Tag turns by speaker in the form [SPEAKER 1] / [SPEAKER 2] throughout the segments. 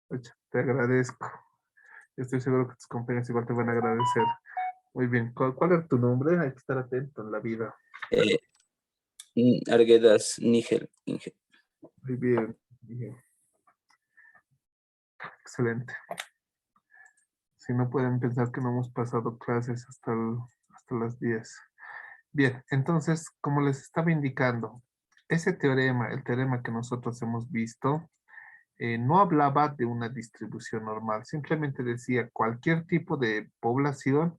[SPEAKER 1] Pucha, te agradezco. Estoy seguro que tus compañeros igual te van a agradecer. Muy bien. ¿Cuál es tu nombre? Hay que estar atento en la vida.
[SPEAKER 2] Eh, Arguedas Níger.
[SPEAKER 1] Muy bien. Bien. Excelente. Si no pueden pensar que no hemos pasado clases hasta las 10. Bien, entonces, como les estaba indicando, ese teorema, el teorema que nosotros hemos visto, no hablaba de una distribución normal, simplemente decía cualquier tipo de población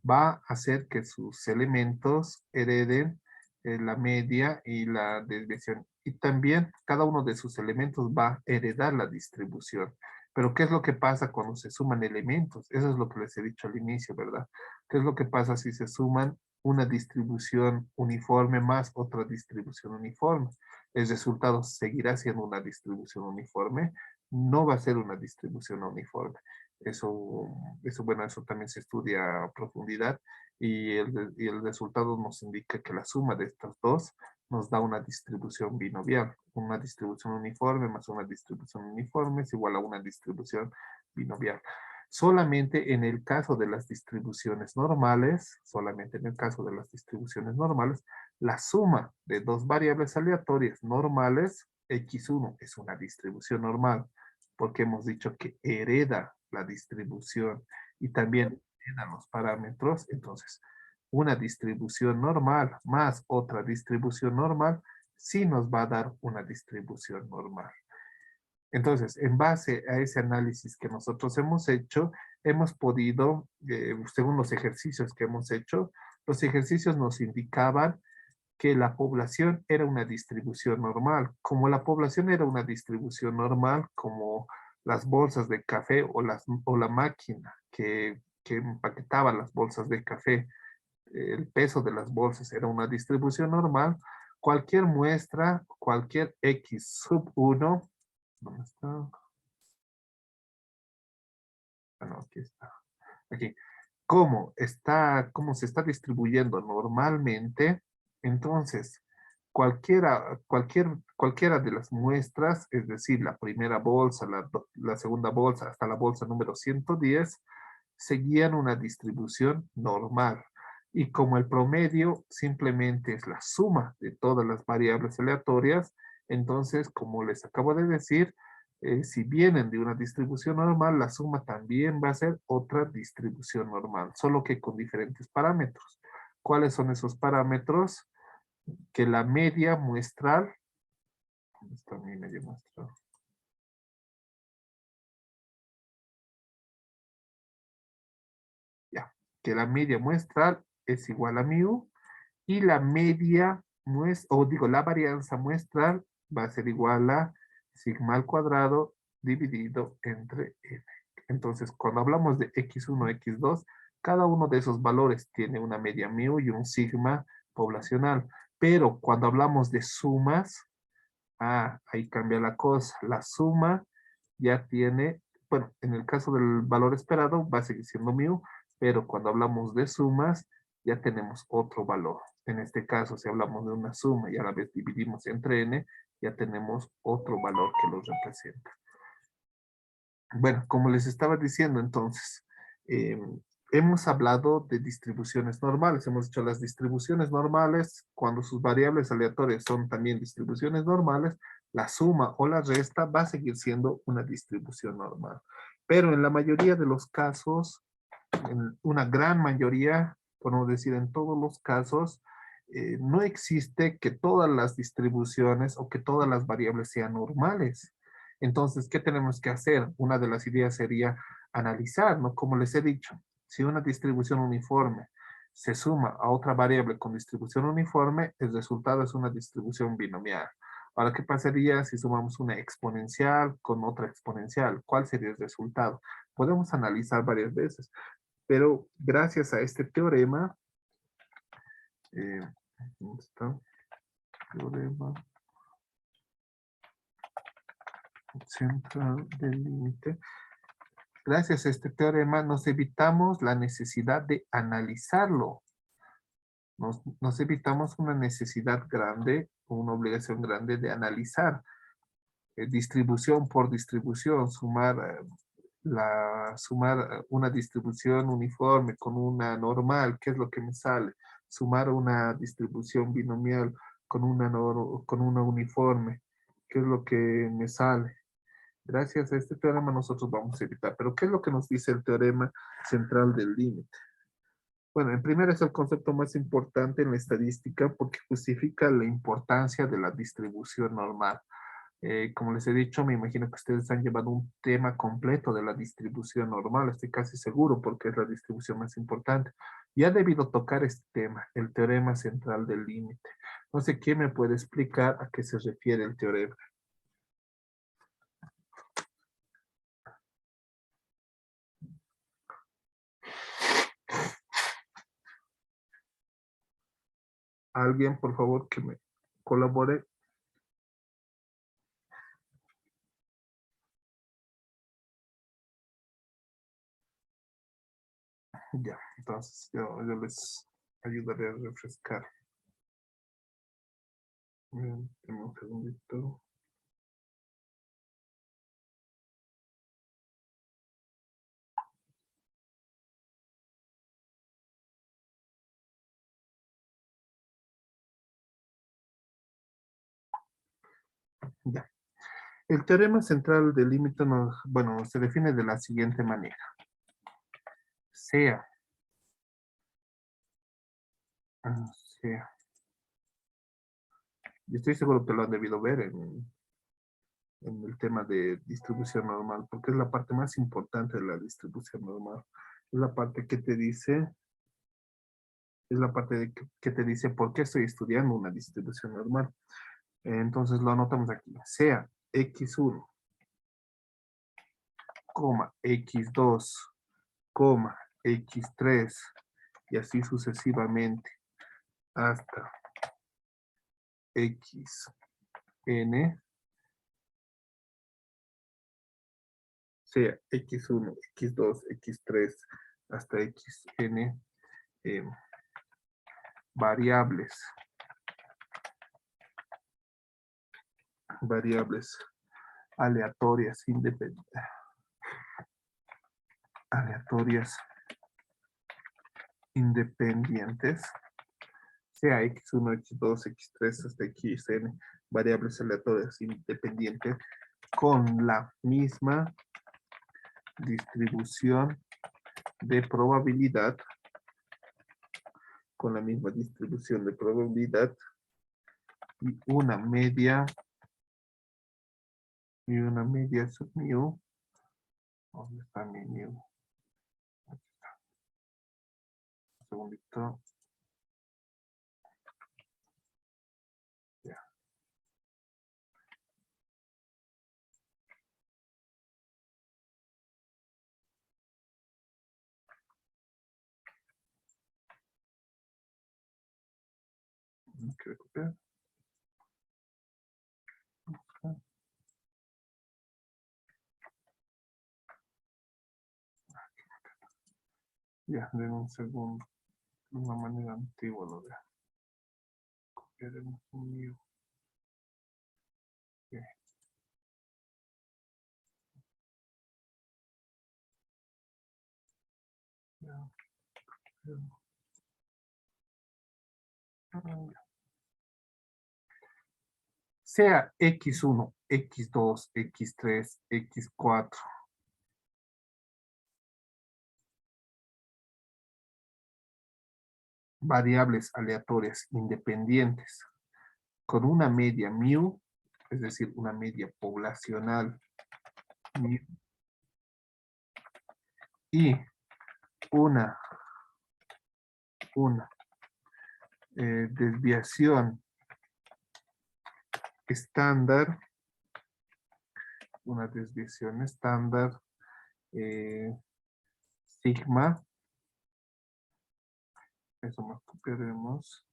[SPEAKER 1] va a hacer que sus elementos hereden la media y la desviación. Y también cada uno de sus elementos va a heredar la distribución. Pero ¿qué es lo que pasa cuando se suman elementos? Eso es lo que les he dicho al inicio, ¿verdad? ¿Qué es lo que pasa si se suman una distribución uniforme más otra distribución uniforme? El resultado seguirá siendo una distribución uniforme, no va a ser una distribución uniforme. Bueno, eso también se estudia a profundidad y el resultado nos indica que la suma de estas dos nos da una distribución binomial. Una distribución uniforme más una distribución uniforme es igual a una distribución binomial. Solamente en el caso de las distribuciones normales, solamente en el caso de las distribuciones normales, la suma de dos variables aleatorias normales, x1 es una distribución normal, porque hemos dicho que hereda la distribución y también hereda los parámetros. Entonces, una distribución normal más otra distribución normal sí nos va a dar una distribución normal. Entonces, en base a ese análisis que nosotros hemos hecho, hemos podido, según los ejercicios que hemos hecho, los ejercicios nos indicaban que la población era una distribución normal. Como la población era una distribución normal, como las bolsas de café o la máquina que empaquetaba las bolsas de café, el peso de las bolsas era una distribución normal, cualquier muestra, cualquier X sub 1, ¿dónde está? Ah, no, aquí está. Aquí. Cómo se está distribuyendo normalmente, entonces cualquiera de las muestras, es decir, la primera bolsa, la segunda bolsa, hasta la bolsa número 110, seguían una distribución normal. Y como el promedio simplemente es la suma de todas las variables aleatorias, entonces, como les acabo de decir, si vienen de una distribución normal, la suma también va a ser otra distribución normal, solo que con diferentes parámetros. ¿Cuáles son esos parámetros? Que la media muestral, ¿dónde está mi media muestral? Ya, que la media muestral es igual a mu y la media muestra, o digo, la varianza muestral va a ser igual a sigma al cuadrado dividido entre n. Entonces, cuando hablamos de x1, x2, cada uno de esos valores tiene una media mu y un sigma poblacional. Pero cuando hablamos de sumas, ahí cambia la cosa. La suma ya tiene, bueno, en el caso del valor esperado va a seguir siendo mu, pero cuando hablamos de sumas ya tenemos otro valor. En este caso, si hablamos de una suma y a la vez dividimos entre n, ya tenemos otro valor que lo representa. Bueno, como les estaba diciendo entonces, hemos hablado de distribuciones normales. Hemos dicho las distribuciones normales, cuando sus variables aleatorias son también distribuciones normales, la suma o la resta va a seguir siendo una distribución normal. Pero en la mayoría de los casos, en una gran mayoría, por no decir en todos los casos, no existe que todas las distribuciones o que todas las variables sean normales. Entonces, ¿qué tenemos que hacer? Una de las ideas sería analizar, ¿no? Como les he dicho, si una distribución uniforme se suma a otra variable con distribución uniforme, el resultado es una distribución binomial. Ahora, ¿qué pasaría si sumamos una exponencial con otra exponencial? ¿Cuál sería el resultado? Podemos analizar varias veces, pero gracias a este teorema, eh, ¿dónde está? Teorema central del límite. Gracias a este teorema nos evitamos la necesidad de analizarlo. Nos evitamos una necesidad grande, una obligación grande de analizar distribución por distribución, sumar una distribución uniforme con una normal, ¿qué es lo que me sale? Sumar una distribución binomial con con una uniforme, ¿qué es lo que me sale? Gracias a este teorema nosotros vamos a evitar. Pero ¿qué es lo que nos dice el teorema central del límite? Bueno, en primer es el concepto más importante en la estadística porque justifica la importancia de la distribución normal. Como les he dicho, me imagino que ustedes han llevado un tema completo de la distribución normal, estoy casi seguro porque es la distribución más importante. Y ha debido tocar este tema, el teorema central del límite. No sé quién me puede explicar a qué se refiere el teorema. Alguien, por favor, que me colabore. Ya, entonces yo les ayudaré a refrescar. Deme un segundito. Ya. El teorema central del límite bueno, se define de la siguiente manera. Sea, sea. Y estoy seguro que lo han debido ver en el tema de distribución normal, porque es la parte más importante de la distribución normal. Es la parte que te dice, es la parte que te dice por qué estoy estudiando una distribución normal. Entonces lo anotamos aquí. Sea x1, x2, x3 y así sucesivamente hasta xn, sea x1, x2, x3 hasta xn variables aleatorias independientes, sea x1, x2, x3 hasta xn, variables aleatorias independientes con la misma distribución de probabilidad, y una media sub mu. ¿Dónde está mi mu? Aquí está. Un segundito. Ya. Hay que recuperar. Ya, den un segundo. De una manera antigua lo veo. Copiaremos un mu. Okay. Ya. Sea x1, x2, x3, x4. Variables aleatorias independientes con una media mu, es decir, una media poblacional mu, y una desviación estándar, eh, sigma, eso más copiaremos.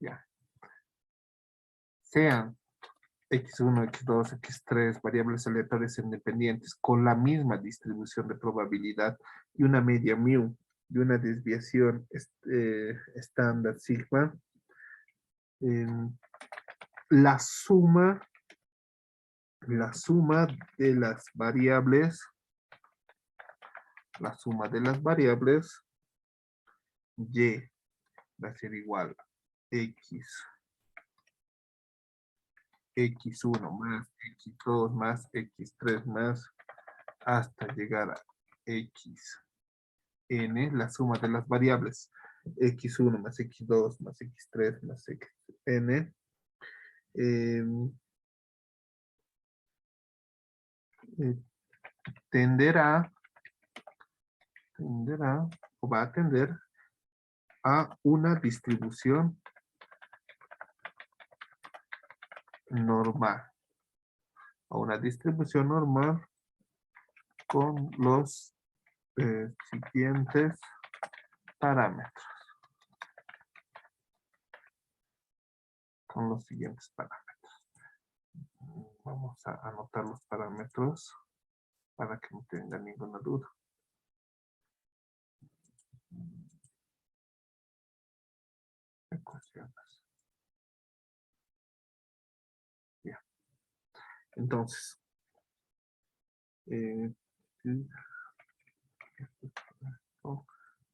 [SPEAKER 1] Ya. Sean x1, x2, x3, variables aleatorias independientes con la misma distribución de probabilidad y una media mu y una desviación estándar sigma, la suma de las variables, y va a ser igual a x1 más x2 más x3 más hasta llegar a xn, la suma de las variables x1 más x2 más x3 más xn, tenderá o va a tender a una distribución normal, con los siguientes parámetros. Vamos a anotar los parámetros para que no tenga ninguna duda. Ecuaciones. Ya. Entonces, el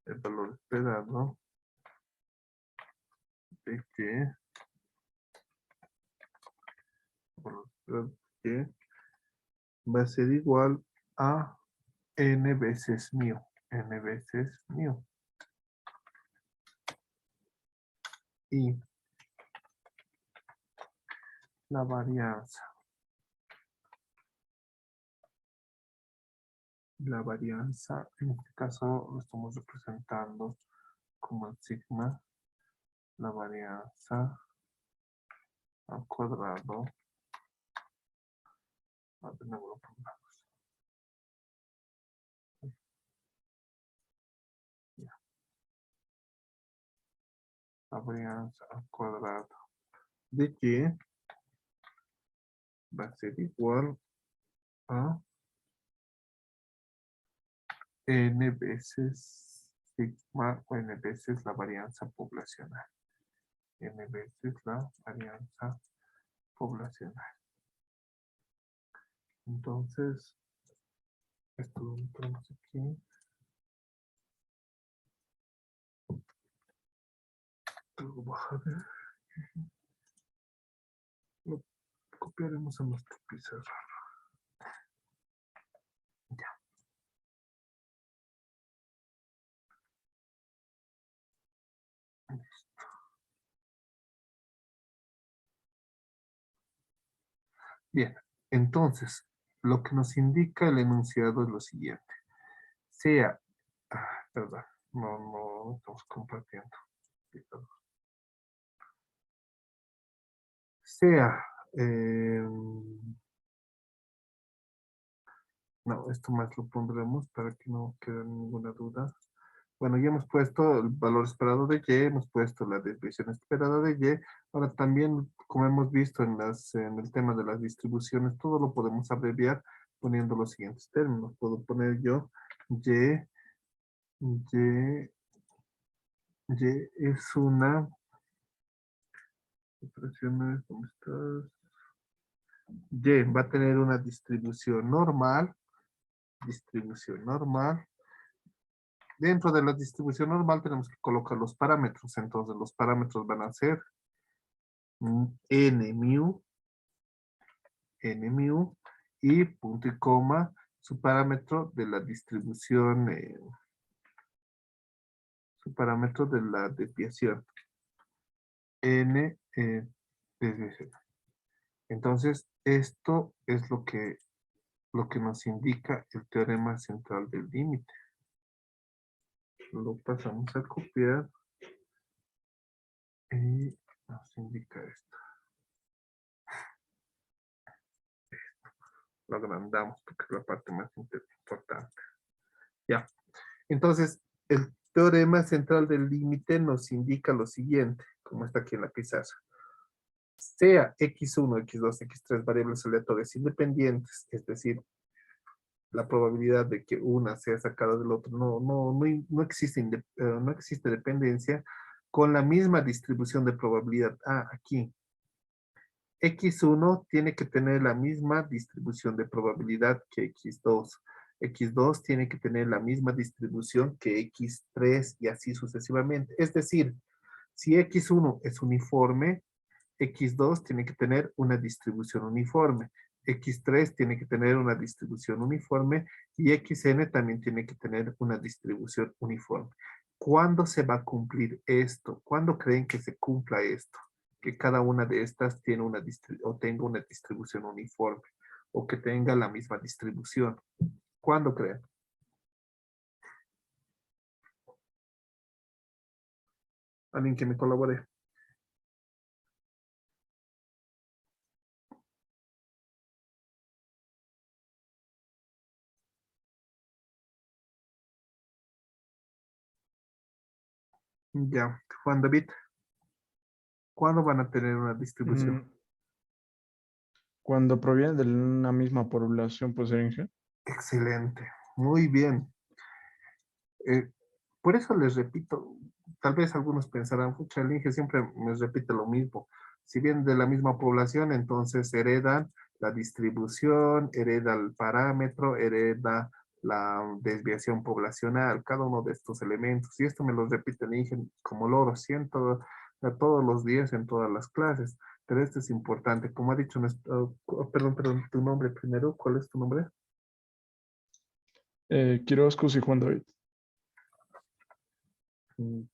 [SPEAKER 1] valor esperado de que va a ser igual a n veces mu. Y la varianza. En este caso lo estamos representando como el sigma, la varianza al cuadrado. La varianza al cuadrado de y va a ser igual a n veces sigma o n veces la varianza poblacional. N veces la varianza poblacional. Entonces, esto lo ponemos aquí. Luego bajar. Lo copiaremos a nuestro pizarra. Ya. Listo. Bien, entonces, lo que nos indica el enunciado es lo siguiente. Sea, perdón, no estamos compartiendo. Sea, no, esto más lo pondremos para que no quede ninguna duda. Bueno, ya hemos puesto el valor esperado de y, hemos puesto la desviación esperada de y. Ahora también, como hemos visto en el tema de las distribuciones, todo lo podemos abreviar poniendo los siguientes términos. Puedo poner yo y es una... ¿Dónde estás? Y va a tener una distribución normal. Dentro de la distribución normal tenemos que colocar los parámetros. Entonces los parámetros van a ser n mu y punto y coma su parámetro de la distribución, su parámetro de la desviación. N desviación. Entonces esto es lo que nos indica el teorema central del límite. Lo pasamos a copiar y nos indica esto. Lo agrandamos porque es la parte más importante. Ya. Entonces, el teorema central del límite nos indica lo siguiente, como está aquí en la pizarra. sea x1, x2, x3 variables aleatorias independientes, es decir, la probabilidad de que una sea sacada del otro, no existe, no existe dependencia con la misma distribución de probabilidad. Ah, aquí. X1 tiene que tener la misma distribución de probabilidad que X2. X2 tiene que tener la misma distribución que X3 y así sucesivamente. Es decir, si X1 es uniforme, X2 tiene que tener una distribución uniforme. X3 tiene que tener una distribución uniforme y XN también tiene que tener una distribución uniforme. ¿Cuándo se va a cumplir esto? ¿Cuándo creen que se cumpla esto? Que cada una de estas tiene o tenga una distribución uniforme o que tenga la misma distribución. ¿Cuándo creen? Alguien que me colabore. Ya, Juan David, ¿cuándo van a tener una distribución?
[SPEAKER 3] Mm, Cuando proviene de una misma población, pues Inge.
[SPEAKER 1] Excelente, muy bien. Eh, por eso les repito, tal vez algunos pensarán, pucha, el Inge siempre me repite lo mismo. Si vienen de la misma población, entonces heredan la distribución, hereda el parámetro, hereda la desviación poblacional, cada uno de estos elementos. Y esto me lo repite el Inge como loro, siento todos los días en todas las clases. Pero esto es importante. Como ha dicho nuestro, perdón, tu nombre primero, ¿cuál es tu nombre?
[SPEAKER 3] Quiroz, y Juan David.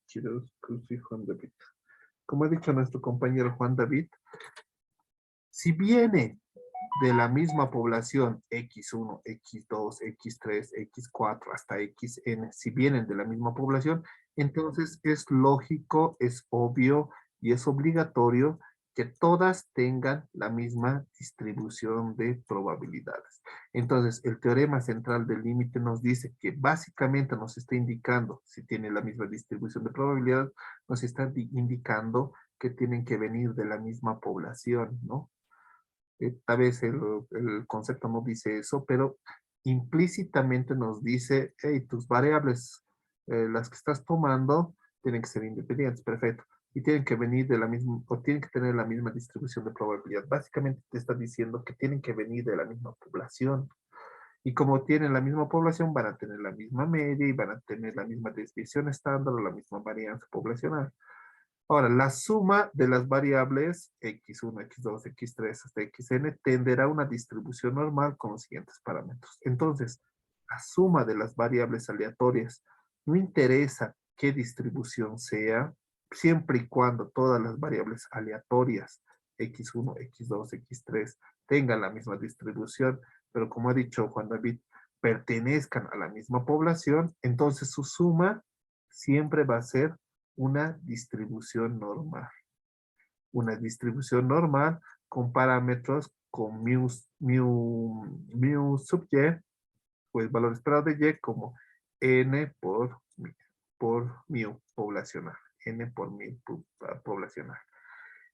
[SPEAKER 1] Quiero sí, Juan David. Como ha dicho nuestro compañero Juan David, si viene de la misma población X1, X2, X3, X4 hasta XN, si vienen de la misma población, entonces es lógico, es obvio y es obligatorio que todas tengan la misma distribución de probabilidades. Entonces, el teorema central del límite nos dice que básicamente nos está indicando, si tiene la misma distribución de probabilidades, nos está indicando que tienen que venir de la misma población, ¿no? Tal vez el concepto no dice eso, pero implícitamente nos dice, hey, tus variables, las que estás tomando, tienen que ser independientes, perfecto. Y tienen que venir de la misma, o tienen que tener la misma distribución de probabilidad. Básicamente te está diciendo que tienen que venir de la misma población. Y como tienen la misma población, van a tener la misma media y van a tener la misma desviación estándar o la misma varianza poblacional. Ahora, la suma de las variables x1, x2, x3 hasta xn tenderá a una distribución normal con los siguientes parámetros. Entonces, la suma de las variables aleatorias, no interesa qué distribución sea, siempre y cuando todas las variables aleatorias x1, x2, x3 tengan la misma distribución, pero como ha dicho Juan David, pertenezcan a la misma población, entonces su suma siempre va a ser una distribución normal. Una distribución normal con parámetros con mu sub y, pues valor esperado de y como n por mu poblacional. N por mu poblacional.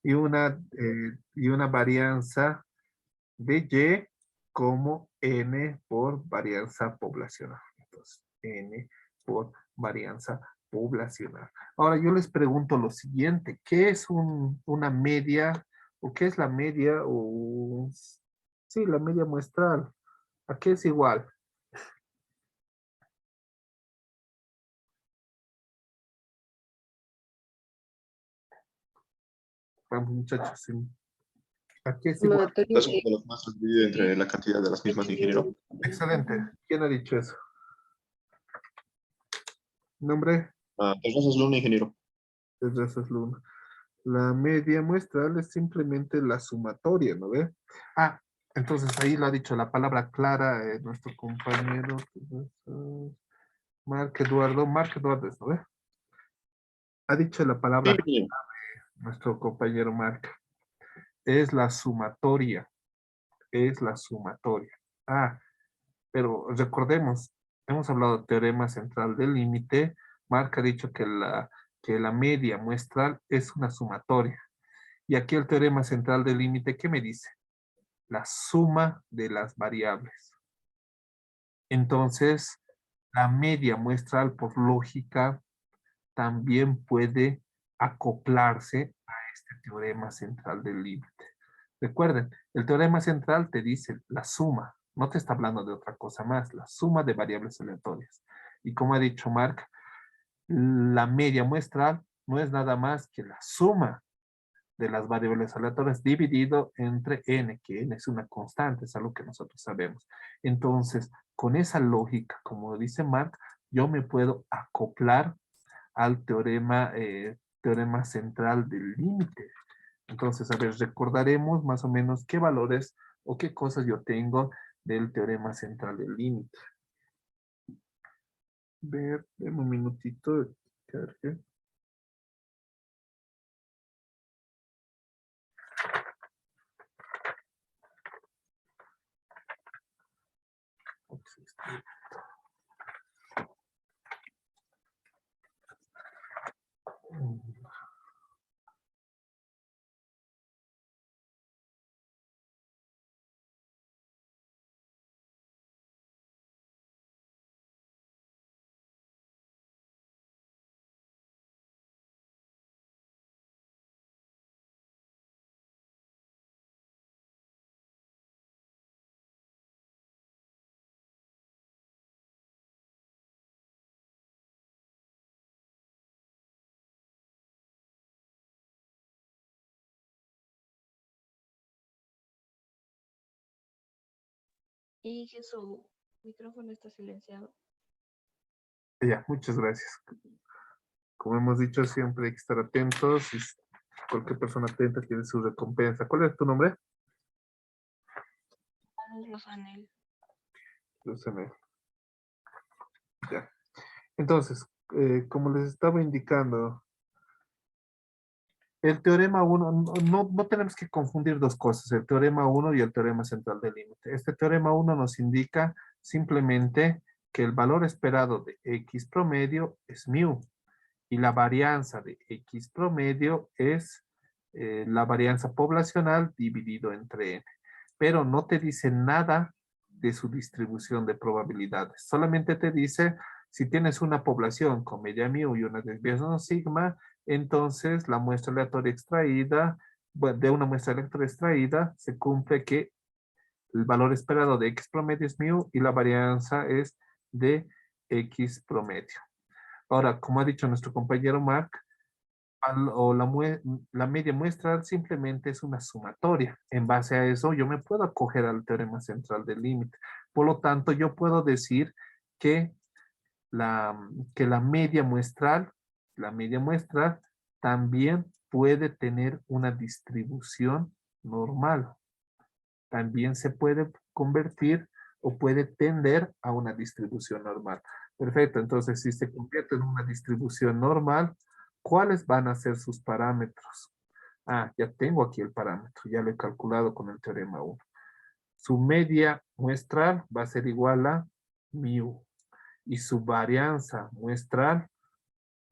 [SPEAKER 1] Y una varianza de y como n por varianza poblacional. Entonces, n por varianza poblacional. Ahora yo les pregunto lo siguiente, ¿qué es una media o qué es la media o sí, la media muestral? ¿A qué es igual? Vamos muchachos, sí. ¿A qué es igual?
[SPEAKER 4] La suma de las masas dividida entre la cantidad de las mismas, ingeniero.
[SPEAKER 1] Excelente. ¿Quién ha dicho eso? ¿Nombre?
[SPEAKER 4] Dos masas luna, ingeniero.
[SPEAKER 1] Es razas luna. La media muestral es simplemente la sumatoria, ¿no ve? Ah, entonces ahí lo ha dicho la palabra clara nuestro compañero Marc Eduardo, ¿no ve? Ha dicho la
[SPEAKER 4] Sí,
[SPEAKER 1] palabra
[SPEAKER 4] ingeniero.
[SPEAKER 1] nuestro compañero Marc. Es la sumatoria, es la sumatoria. Ah, pero recordemos, hemos hablado de teorema central del límite. Marc ha dicho que la media muestral es una sumatoria. Y aquí el teorema central del límite, ¿qué me dice? La suma de las variables. Entonces, la media muestral por lógica también puede acoplarse a este teorema central del límite. Recuerden, el teorema central te dice la suma, no te está hablando de otra cosa más, la suma de variables aleatorias. Y como ha dicho Mark, la media muestral no es nada más que la suma de las variables aleatorias dividido entre n, que n es una constante, es algo que nosotros sabemos. Entonces, con esa lógica, como dice Mark, yo me puedo acoplar al teorema central del límite. Entonces, a ver, recordaremos más o menos qué valores o qué cosas yo tengo del teorema central del límite. Ver, deme un minutito. Cargue.
[SPEAKER 5] Y que su micrófono está silenciado.
[SPEAKER 1] Ya, muchas gracias. Como hemos dicho, siempre hay que estar atentos y cualquier persona atenta tiene su recompensa. ¿Cuál es tu nombre?
[SPEAKER 5] Rosanel.
[SPEAKER 1] Lúceme. Ya. Entonces, como les estaba indicando, el teorema 1, no tenemos que confundir dos cosas, el teorema 1 y el teorema central del límite. Este teorema 1 nos indica simplemente que el valor esperado de X promedio es mu y la varianza de X promedio es la varianza poblacional dividido entre n. Pero no te dice nada de su distribución de probabilidades. Solamente te dice si tienes una población con media mu y una desviación sigma, entonces la muestra aleatoria extraída, bueno, de una muestra aleatoria extraída, se cumple que el valor esperado de X promedio es mu y la varianza es de X promedio. Ahora, como ha dicho nuestro compañero Mark, la media muestral simplemente es una sumatoria. En base a eso, yo me puedo acoger al teorema central del límite. Por lo tanto, yo puedo decir que la media muestral también puede tener una distribución normal. También se puede convertir o puede tender a una distribución normal. Perfecto, entonces si se convierte en una distribución normal, ¿cuáles van a ser sus parámetros? Ah, ya tengo aquí el parámetro, ya lo he calculado con el teorema 1. Su media muestral va a ser igual a mu y su varianza muestral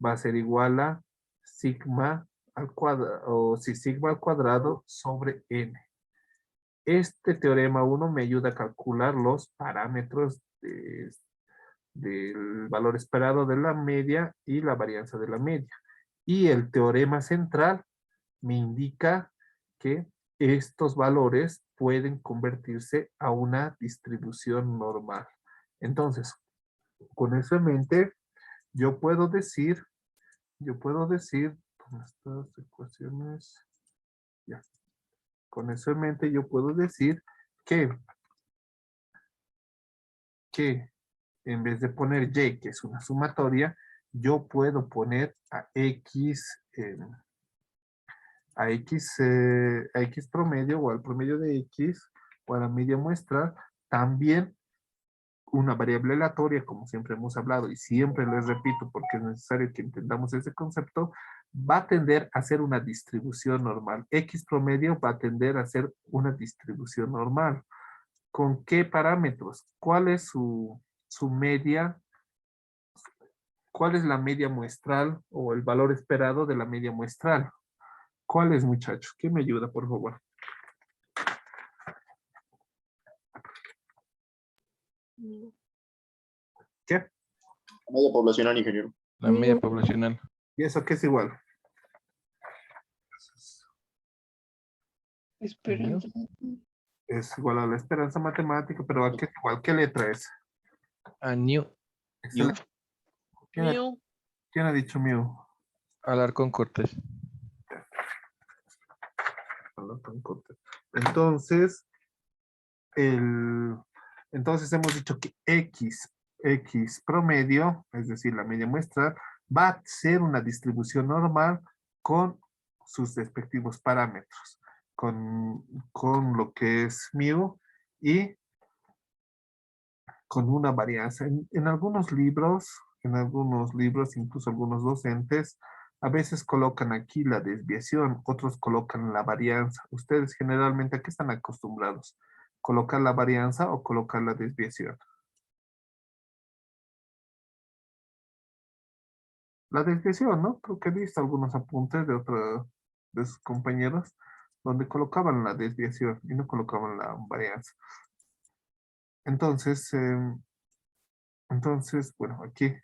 [SPEAKER 1] va a ser igual a sigma al cuadrado, o si sigma al cuadrado sobre n. Este teorema 1 me ayuda a calcular los parámetros del valor esperado de la media y la varianza de la media. Y el teorema central me indica que estos valores pueden convertirse a una distribución normal. Entonces, con eso en mente, yo puedo decir, ¿dónde están las ecuaciones? Ya. Con eso en mente, yo puedo decir que en vez de poner y, que es una sumatoria, yo puedo poner a x, a x promedio o al promedio de x o a la media muestra, también una variable aleatoria, como siempre hemos hablado y siempre les repito porque es necesario que entendamos ese concepto, va a tender a ser una distribución normal. X promedio va a tender a ser una distribución normal. ¿Con qué parámetros? ¿Cuál es su media? ¿Cuál es la media muestral o el valor esperado de la media muestral? ¿Cuál es, muchachos? ¿Quién me ayuda, por favor? ¿Qué?
[SPEAKER 4] Media poblacional, ingeniero.
[SPEAKER 3] La media poblacional.
[SPEAKER 1] ¿Y eso qué es igual?
[SPEAKER 5] Esperanza.
[SPEAKER 1] Es igual a la esperanza matemática, pero ¿a qué es igual? ¿Qué letra es?
[SPEAKER 3] A New.
[SPEAKER 1] Excelente. ¿Quién ha dicho mu?
[SPEAKER 3] Alarcón Cortés.
[SPEAKER 1] Entonces, entonces hemos dicho que X promedio, es decir, la media muestral, va a ser una distribución normal con sus respectivos parámetros, con lo que es mu y con una varianza. En algunos libros, incluso algunos docentes, a veces colocan aquí la desviación, otros colocan la varianza. Ustedes generalmente, ¿a qué están acostumbrados? ¿Colocar la varianza o colocar la desviación? La desviación, ¿no? Creo que he visto algunos apuntes de sus compañeros donde colocaban la desviación y no colocaban la varianza. Entonces, bueno, aquí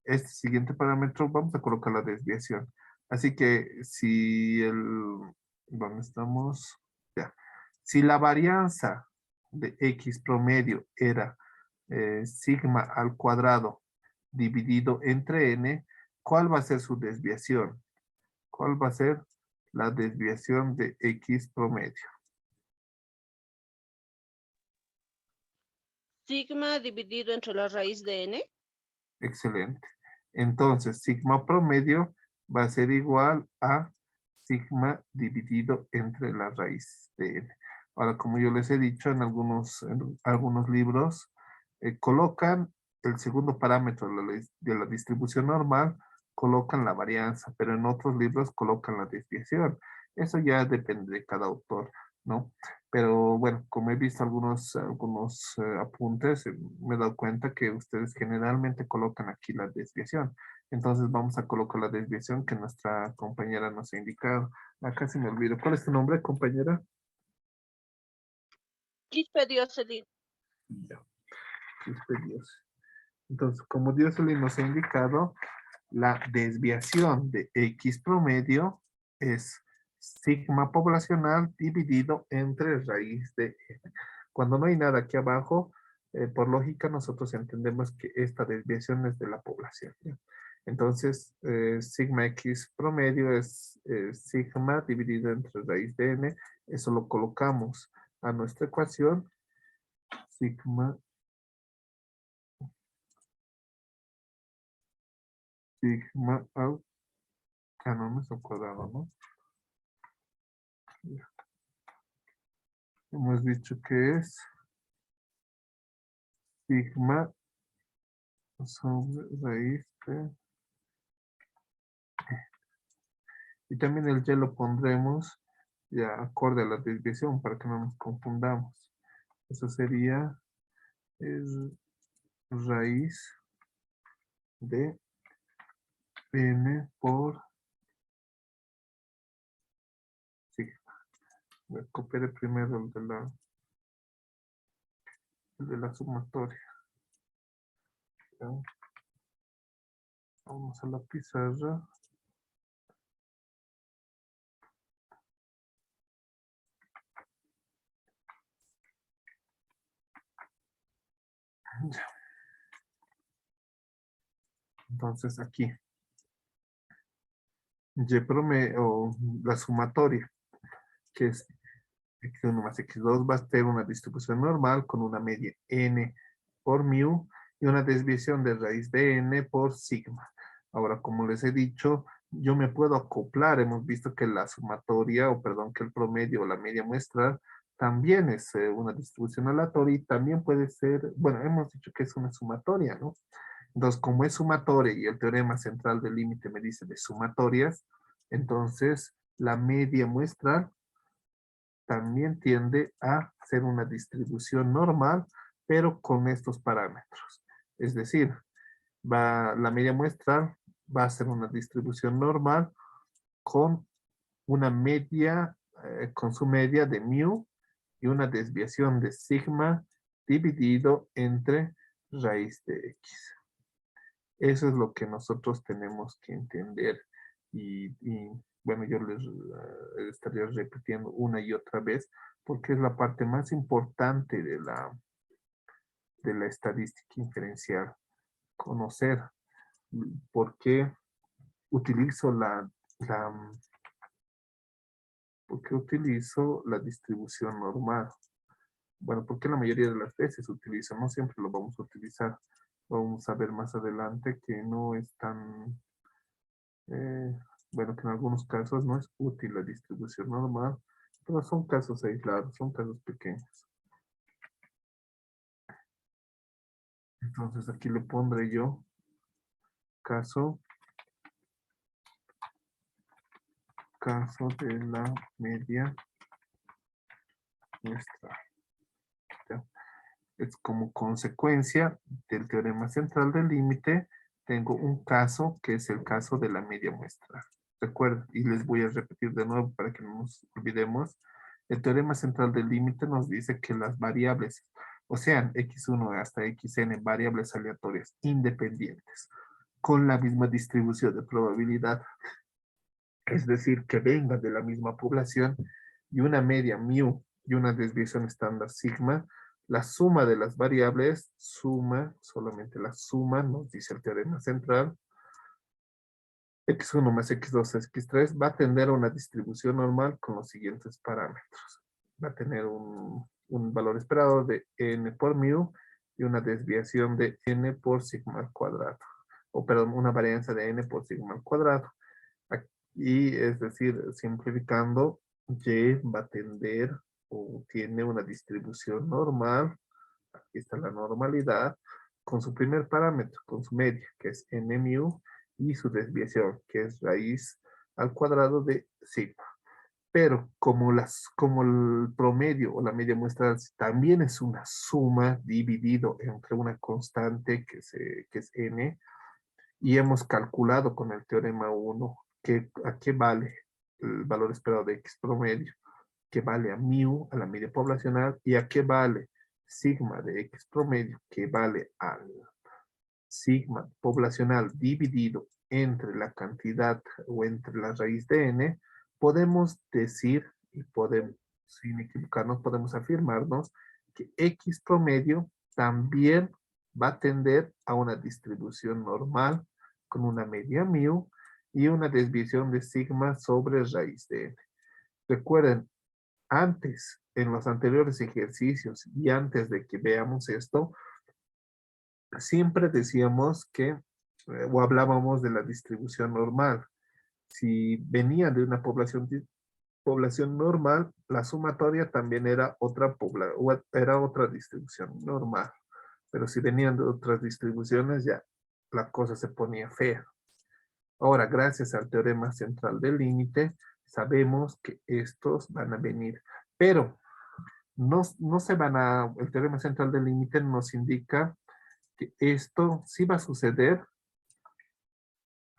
[SPEAKER 1] este siguiente parámetro vamos a colocar la desviación. Así que si ¿dónde estamos? Ya. Si la varianza de X promedio era sigma al cuadrado dividido entre n, ¿cuál va a ser su desviación? ¿Cuál va a ser la desviación de X promedio?
[SPEAKER 6] Sigma dividido entre la raíz de n.
[SPEAKER 1] Excelente. Entonces, sigma promedio va a ser igual a sigma dividido entre la raíz de n. Ahora, como yo les he dicho en algunos libros, colocan el segundo parámetro de la distribución normal, colocan la varianza, pero en otros libros colocan la desviación. Eso ya depende de cada autor, ¿no? Pero bueno, como he visto algunos apuntes, me he dado cuenta que ustedes generalmente colocan aquí la desviación. Entonces vamos a colocar la desviación que nuestra compañera nos ha indicado. Acá se me olvidó. ¿Cuál es tu nombre, compañera?
[SPEAKER 6] Quispe Dioselin.
[SPEAKER 1] Ya. Quispe Dios. Entonces, como Dioselin nos ha indicado, la desviación de X promedio es sigma poblacional dividido entre raíz de n. Cuando no hay nada aquí abajo, por lógica nosotros entendemos que esta desviación es de la población, ¿ya? Entonces, sigma X promedio es sigma dividido entre raíz de n. Eso lo colocamos a nuestra ecuación. Sigma al... no me está cuadrado, ¿no? Ya. Hemos dicho que es sigma sobre raíz de... Y también el y lo pondremos ya acorde a la desviación para que no nos confundamos. Eso sería raíz de n por sigma. Voy a copiar primero el de la sumatoria. ¿Ya? Vamos a la pizarra. Ya. Entonces aquí, y promedio, o la sumatoria, que es x1 más x2, va a ser una distribución normal con una media n por mu y una desviación de raíz de n por sigma. Ahora, como les he dicho, yo me puedo acoplar. Hemos visto que la sumatoria, o perdón, que el promedio o la media muestral también es una distribución aleatoria y también puede ser, bueno, hemos dicho que es una sumatoria, ¿no? Entonces, como es sumatoria y el teorema central del límite me dice de sumatorias, entonces la media muestral también tiende a ser una distribución normal, pero con estos parámetros. Es decir, la media muestral va a ser una distribución normal con una media con su media de mu y una desviación de sigma dividido entre raíz de x. Eso es lo que nosotros tenemos que entender. Bueno, yo les estaría repitiendo una y otra vez porque es la parte más importante de la estadística inferencial. Conocer por qué utilizo la distribución normal. Bueno, porque la mayoría de las veces utilizo, no siempre lo vamos a utilizar. Vamos a ver más adelante que no es tan, bueno, que en algunos casos no es útil la distribución normal, pero son casos aislados, son casos pequeños. Entonces aquí le pondré yo caso de la media muestral. Es como consecuencia del teorema central del límite, tengo un caso que es el caso de la media muestral. Recuerden, y les voy a repetir de nuevo para que no nos olvidemos, el teorema central del límite nos dice que las variables, o sean x1 hasta xn, variables aleatorias independientes, con la misma distribución de probabilidad, es decir, que vengan de la misma población, y una media mu y una desviación estándar sigma, la suma de las variables, solamente la suma, nos dice el teorema central, x1 más x2 es x3, va a tender a una distribución normal con los siguientes parámetros. Va a tener un valor esperado de n por mu y una desviación de n por sigma al cuadrado. O perdón, una varianza de n por sigma al cuadrado. Y es decir, simplificando, y va a tender o tiene una distribución normal, aquí está la normalidad, con su primer parámetro, con su media, que es n mu, y su desviación, que es raíz al cuadrado de sigma. Pero como el promedio o la media muestral también es una suma dividido entre una constante que es n, y hemos calculado con el teorema 1 a qué vale el valor esperado de x promedio, que vale a mu, a la media poblacional, y a qué vale sigma de x promedio, que vale al sigma poblacional dividido entre la cantidad o entre la raíz de n, podemos decir, y podemos, sin equivocarnos, podemos afirmarnos que x promedio también va a tender a una distribución normal con una media mu y una desviación de sigma sobre raíz de n. Recuerden, antes, en los anteriores ejercicios y antes de que veamos esto, siempre decíamos que, o hablábamos de la distribución normal. Si venía de una población normal, la sumatoria también era otra distribución normal. Pero si venían de otras distribuciones, ya la cosa se ponía fea. Ahora, gracias al teorema central del límite, sabemos que estos van a venir. Pero no se van a, el teorema central del límite nos indica que esto sí va a suceder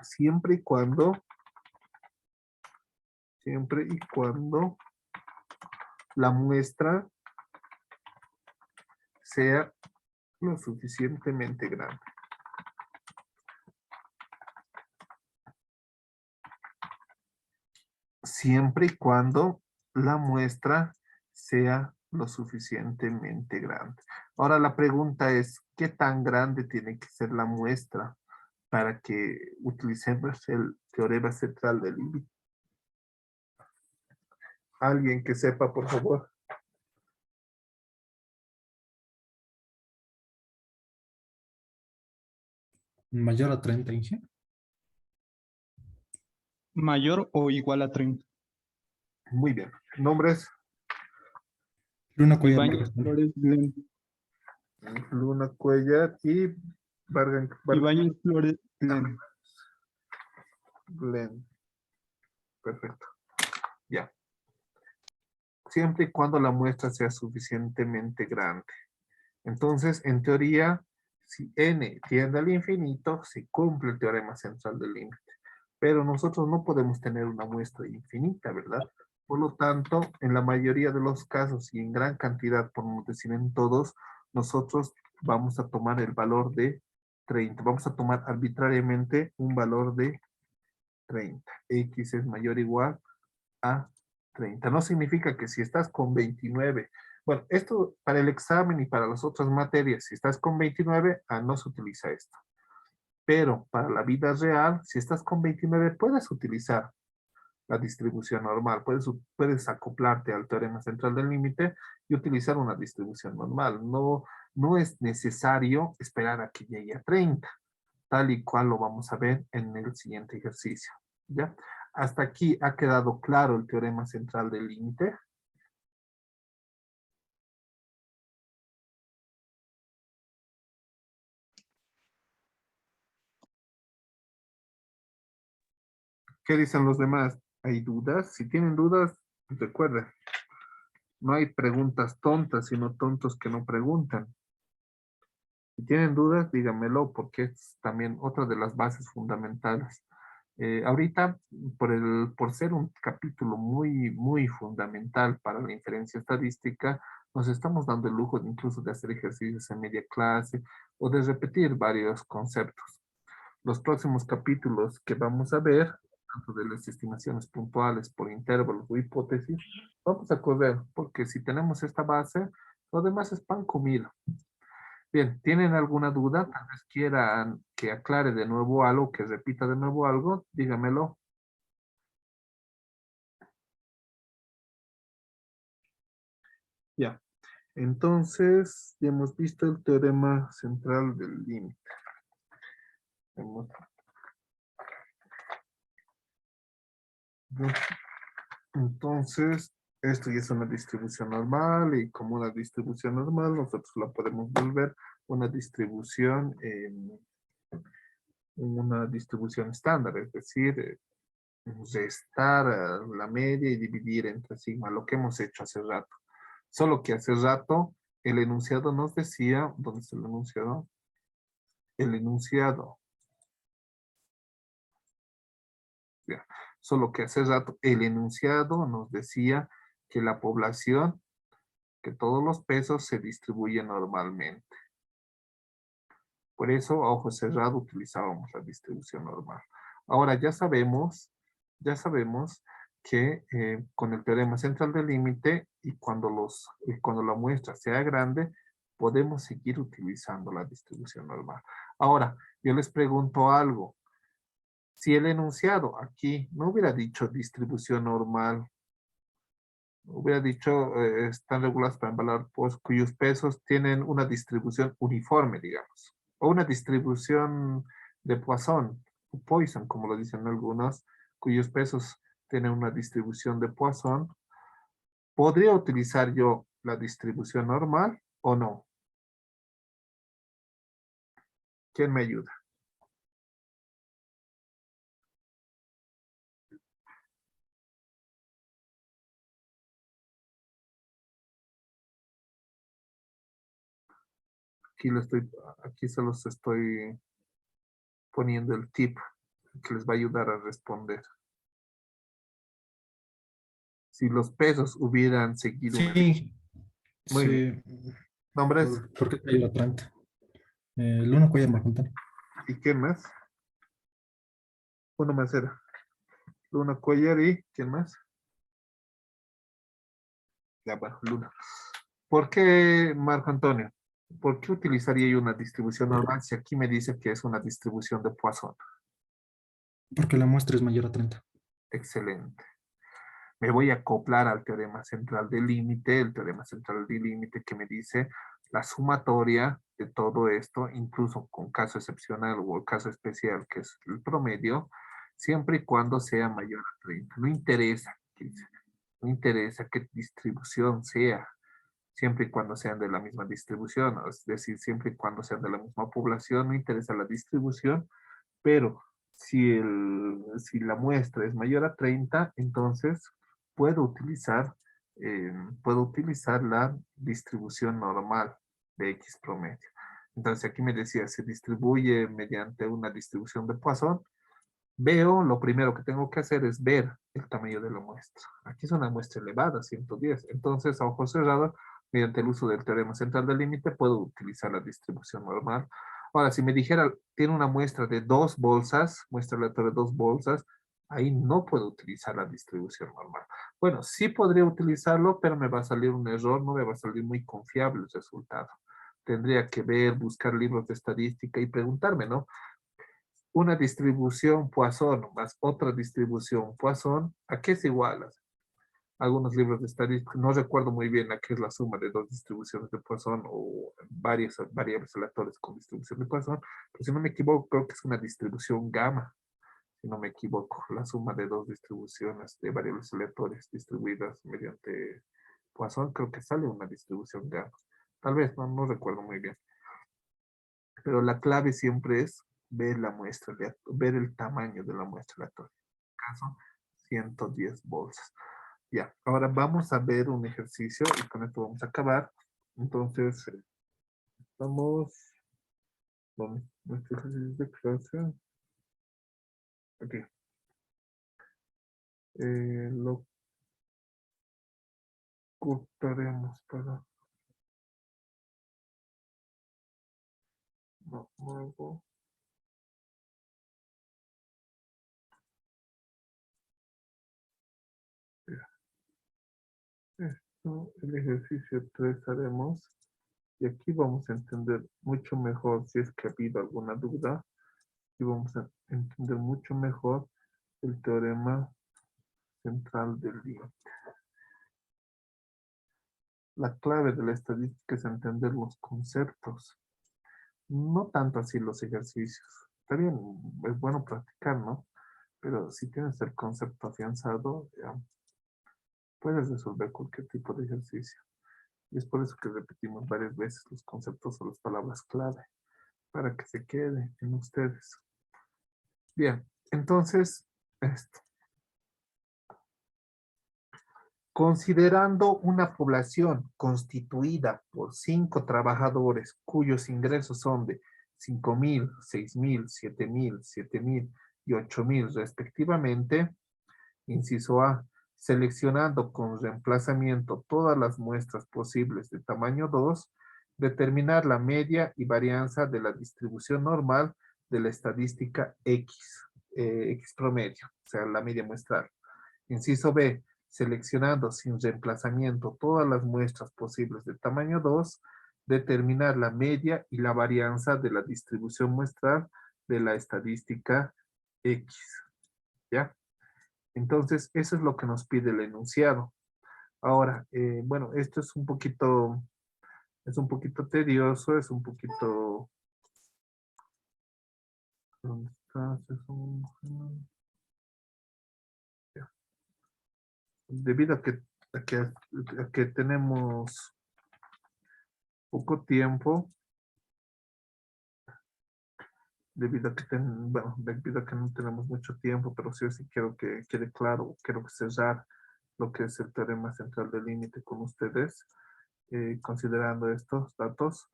[SPEAKER 1] siempre y cuando la muestra sea lo suficientemente grande. Siempre y cuando la muestra sea lo suficientemente grande. Ahora la pregunta es, ¿qué tan grande tiene que ser la muestra para que utilicemos el teorema central del límite? Alguien que sepa, por favor.
[SPEAKER 7] Mayor a 30, Inge.
[SPEAKER 8] Mayor o igual a 30.
[SPEAKER 1] Muy bien. ¿Nombres?
[SPEAKER 7] Luna Cuellar.
[SPEAKER 8] Ibáñez Flores Glenn.
[SPEAKER 1] Luna Cuellar y
[SPEAKER 8] Ibáñez Flores Glenn.
[SPEAKER 1] Glenn. Perfecto. Ya. Siempre y cuando la muestra sea suficientemente grande. Entonces, en teoría, si n tiende al infinito, se cumple el teorema central del límite. Pero nosotros no podemos tener una muestra infinita, ¿verdad? Por lo tanto, en la mayoría de los casos y en gran cantidad, por no decir en todos, nosotros vamos a tomar el valor de 30. Vamos a tomar arbitrariamente un valor de 30. X es mayor o igual a 30. No significa que si estás con 29, bueno, esto para el examen y para las otras materias, si estás con 29, no se utiliza esto. Pero para la vida real, si estás con 29, puedes utilizar la distribución normal. Puedes acoplarte al teorema central del límite y utilizar una distribución normal. No es necesario esperar a que llegue a 30, tal y cual lo vamos a ver en el siguiente ejercicio. ¿Ya? Hasta aquí ha quedado claro el teorema central del límite. ¿Qué dicen los demás? ¿Hay dudas? Si tienen dudas, recuerden, no hay preguntas tontas, sino tontos que no preguntan. Si tienen dudas, díganmelo, porque es también otra de las bases fundamentales. Ahorita, por ser un capítulo muy fundamental para la inferencia estadística, nos estamos dando el lujo incluso de hacer ejercicios en media clase o de repetir varios conceptos. Los próximos capítulos que vamos a ver, tanto de las estimaciones puntuales por intervalos o hipótesis, vamos a correr, porque si tenemos esta base, lo demás es pan comido. Bien, ¿tienen alguna duda? Tal vez quieran que aclare de nuevo algo, que repita de nuevo algo, dígamelo. Ya, entonces ya hemos visto el teorema central del límite. Entonces, esto ya es una distribución normal y como una distribución normal, nosotros la podemos volver una distribución estándar, es decir, restar la media y dividir entre sigma, lo que hemos hecho hace rato. Solo que hace rato el enunciado nos decía, ¿dónde está el enunciado? El enunciado. Ya. Solo que hace rato el enunciado nos decía que la población, que todos los pesos se distribuyen normalmente. Por eso, a ojo cerrado, utilizábamos la distribución normal. Ahora ya sabemos que con el teorema central del límite y cuando la muestra sea grande, podemos seguir utilizando la distribución normal. Ahora, yo les pregunto algo. Si el enunciado aquí no hubiera dicho distribución normal, hubiera dicho están reguladas para embalar cuyos pesos tienen una distribución uniforme, digamos, o una distribución de Poisson, o Poisson, como lo dicen algunos, cuyos pesos tienen una distribución de Poisson, ¿podría utilizar yo la distribución normal o no? ¿Quién me ayuda? Aquí se los estoy poniendo el tip que les va a ayudar a responder. Si los pesos hubieran seguido una...
[SPEAKER 7] Sí,
[SPEAKER 1] Muy bien.
[SPEAKER 7] sí.
[SPEAKER 1] ¿Nombres?
[SPEAKER 7] ¿Por qué cayó la 30? Luna Cuellar Marcantón.
[SPEAKER 1] ¿Y quién más? Uno más era. Luna Cuellar y ¿quién más? Ya, bueno, Luna. ¿Por qué, Marco Antonio? ¿Por qué utilizaría yo una distribución normal si aquí me dice que es una distribución de Poisson?
[SPEAKER 7] Porque la muestra es mayor a 30.
[SPEAKER 1] Excelente. Me voy a acoplar al teorema central del límite, el teorema central del límite que me dice la sumatoria de todo esto, incluso con caso excepcional o el caso especial, que es el promedio, siempre y cuando sea mayor a 30. No interesa qué distribución sea, siempre y cuando sean de la misma distribución, es decir, siempre y cuando sean de la misma población, no interesa la distribución, pero si la muestra es mayor a 30, entonces puedo utilizar, la distribución normal de X promedio. Entonces aquí me decía, se distribuye mediante una distribución de Poisson. Veo, lo primero que tengo que hacer es ver el tamaño de la muestra. Aquí es una muestra elevada, 110. Entonces, a ojo cerrado, mediante el uso del teorema central del límite, puedo utilizar la distribución normal. Ahora, si me dijera, tiene una muestra de 2 bolsas, muestra aleatoria de 2 bolsas, ahí no puedo utilizar la distribución normal. Bueno, sí podría utilizarlo, pero me va a salir un error, no me va a salir muy confiable el resultado. Tendría que ver, buscar libros de estadística y preguntarme, ¿no? Una distribución Poisson más otra distribución Poisson, ¿a qué se iguala? Algunos libros de estadística, no recuerdo muy bien a qué es la suma de dos distribuciones de Poisson o varias variables aleatorias con distribución de Poisson, pero si no me equivoco, creo que es una distribución gamma, si no me equivoco, la suma de dos distribuciones de variables aleatorias distribuidas mediante Poisson, creo que sale una distribución gamma. Tal vez, no recuerdo muy bien. Pero la clave siempre es ver la muestra, ver el tamaño de la muestra aleatoria. En este caso, 110 bolsas. Ya, ahora vamos a ver un ejercicio y con esto vamos a acabar. Entonces, vamos con nuestro ejercicio de clase. Aquí. Lo cortaremos para... No, nuevo. Esto, el ejercicio 3 haremos. Y aquí vamos a entender mucho mejor si es que ha habido alguna duda. Y vamos a entender mucho mejor el teorema central del límite. La clave de la estadística es entender los conceptos, no tanto así los ejercicios. Está bien, es bueno practicar, ¿no? Pero si tienes el concepto afianzado, ya puedes resolver cualquier tipo de ejercicio. Y es por eso que repetimos varias veces los conceptos o las palabras clave, para que se quede en ustedes. Bien, entonces, esto. Considerando una población constituida por 5 trabajadores cuyos ingresos son de 5.000, 6.000, 7.000, 7.000 y 8.000 respectivamente, inciso A, seleccionando con reemplazamiento todas las muestras posibles de tamaño 2, determinar la media y varianza de la distribución normal de la estadística X, X promedio, o sea, la media muestral. Inciso B, seleccionando sin reemplazamiento todas las muestras posibles de tamaño 2, determinar la media y la varianza de la distribución muestral de la estadística X. ¿Ya? Entonces, eso es lo que nos pide el enunciado. Ahora, bueno, esto es un poquito tedioso, es un poquito... ¿Dónde estás? Debido a que tenemos poco tiempo, debido a que no tenemos mucho tiempo, pero sí quiero que quede claro, quiero cerrar lo que es el teorema central del límite con ustedes, considerando estos datos.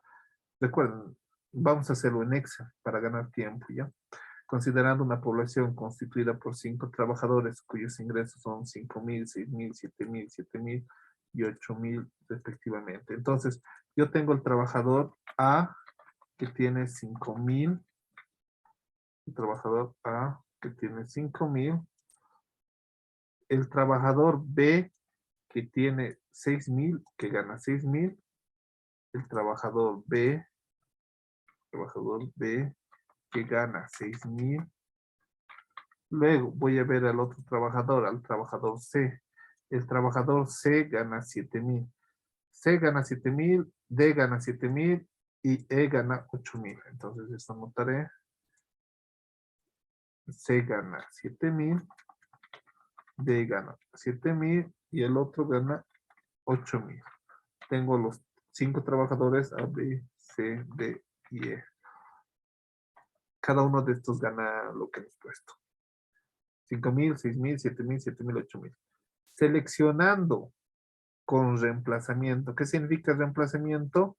[SPEAKER 1] Recuerden, vamos a hacerlo en Excel para ganar tiempo, ¿ya? Considerando una población constituida por 5 trabajadores cuyos ingresos son 5.000, 6.000, 7.000, 7.000 y 8.000 respectivamente. Entonces, yo tengo el trabajador A que tiene 5.000, el trabajador A que tiene 5.000, el trabajador B que tiene 6.000, que gana 6.000, el trabajador B que gana 6.000. Luego voy a ver al otro trabajador, al trabajador C. El trabajador C gana 7.000. C gana 7.000, D gana 7.000 y E gana 8.000. Entonces esto anotaré. C gana 7.000, D gana 7.000 y el otro gana 8.000. Tengo los 5 trabajadores A, B, C, D y E. Cada uno de estos gana lo que hemos puesto. 5.000, 6.000, 7.000, 7.000, 8.000. Seleccionando con reemplazamiento. ¿Qué significa reemplazamiento?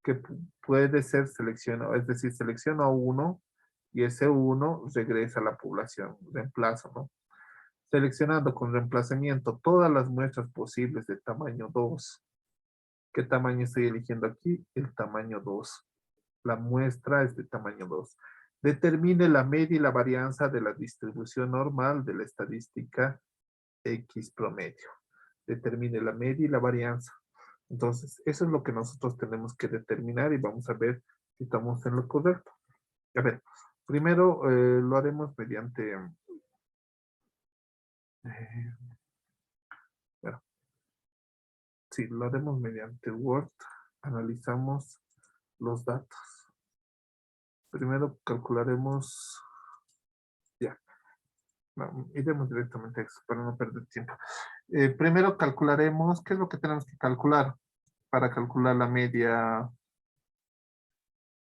[SPEAKER 1] Que puede ser seleccionado, es decir, selecciono a uno Y ese 1 regresa a la población, reemplazo, ¿no? Seleccionando con reemplazamiento todas las muestras posibles de tamaño 2. ¿Qué tamaño estoy eligiendo aquí? El tamaño 2. La muestra es de tamaño 2. Determine la media y la varianza de la distribución normal de la estadística X promedio. Determine la media y la varianza. Entonces, eso es lo que nosotros tenemos que determinar y vamos a ver si estamos en lo correcto. A ver, primero lo haremos mediante... bueno, sí, lo haremos mediante Word. Analizamos los datos. Primero calcularemos... Ya. No, iremos directamente a eso para no perder tiempo. Primero calcularemos, ¿qué es lo que tenemos que calcular para calcular la media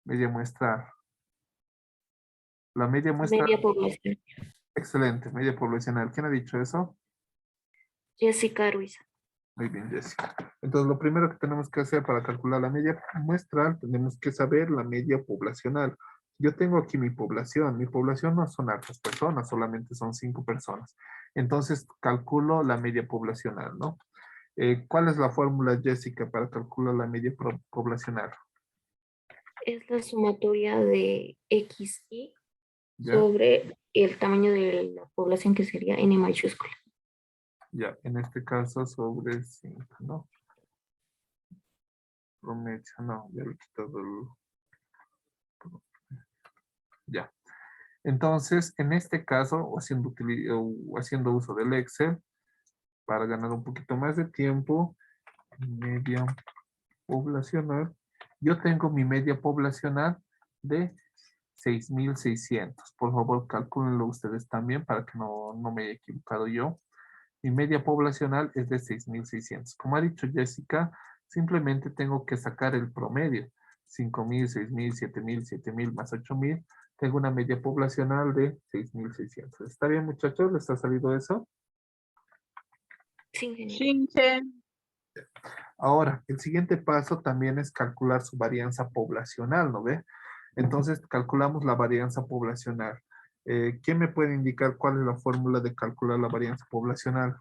[SPEAKER 1] muestral? La media muestral.
[SPEAKER 9] Media población.
[SPEAKER 1] Excelente, media poblacional. ¿Quién ha dicho eso?
[SPEAKER 9] Jessica Ruiz.
[SPEAKER 1] Muy bien, Jessica. Entonces, lo primero que tenemos que hacer para calcular la media muestral, tenemos que saber la media poblacional. Yo tengo aquí mi población. Mi población no son hartas personas, solamente son 5 personas. Entonces, calculo la media poblacional, ¿no? ¿Cuál es la fórmula, Jessica, para calcular la media poblacional?
[SPEAKER 9] Es la sumatoria de XY
[SPEAKER 1] ¿Ya?
[SPEAKER 9] sobre el tamaño de la población, que sería N mayúscula.
[SPEAKER 1] Ya, en este caso sobre 5, ¿no? Promedio, no, ya le he quitado el... Ya. Entonces, en este caso, haciendo uso del Excel, para ganar un poquito más de tiempo, media poblacional, yo tengo mi media poblacional de 6,600. Por favor, calcúlenlo ustedes también para que no me haya equivocado yo. Mi media poblacional es de 6,600. Como ha dicho Jessica, simplemente tengo que sacar el promedio. 5,000, 6,000, 7,000, 7,000 más 8,000. Tengo una media poblacional de 6,600. ¿Está bien, muchachos? ¿Les ha salido eso?
[SPEAKER 9] Sí, ingeniero.
[SPEAKER 6] Sí, sí.
[SPEAKER 1] Ahora, el siguiente paso también es calcular su varianza poblacional, ¿no ve? Entonces, calculamos la varianza poblacional. ¿Quién me puede indicar cuál es la fórmula de calcular la varianza poblacional?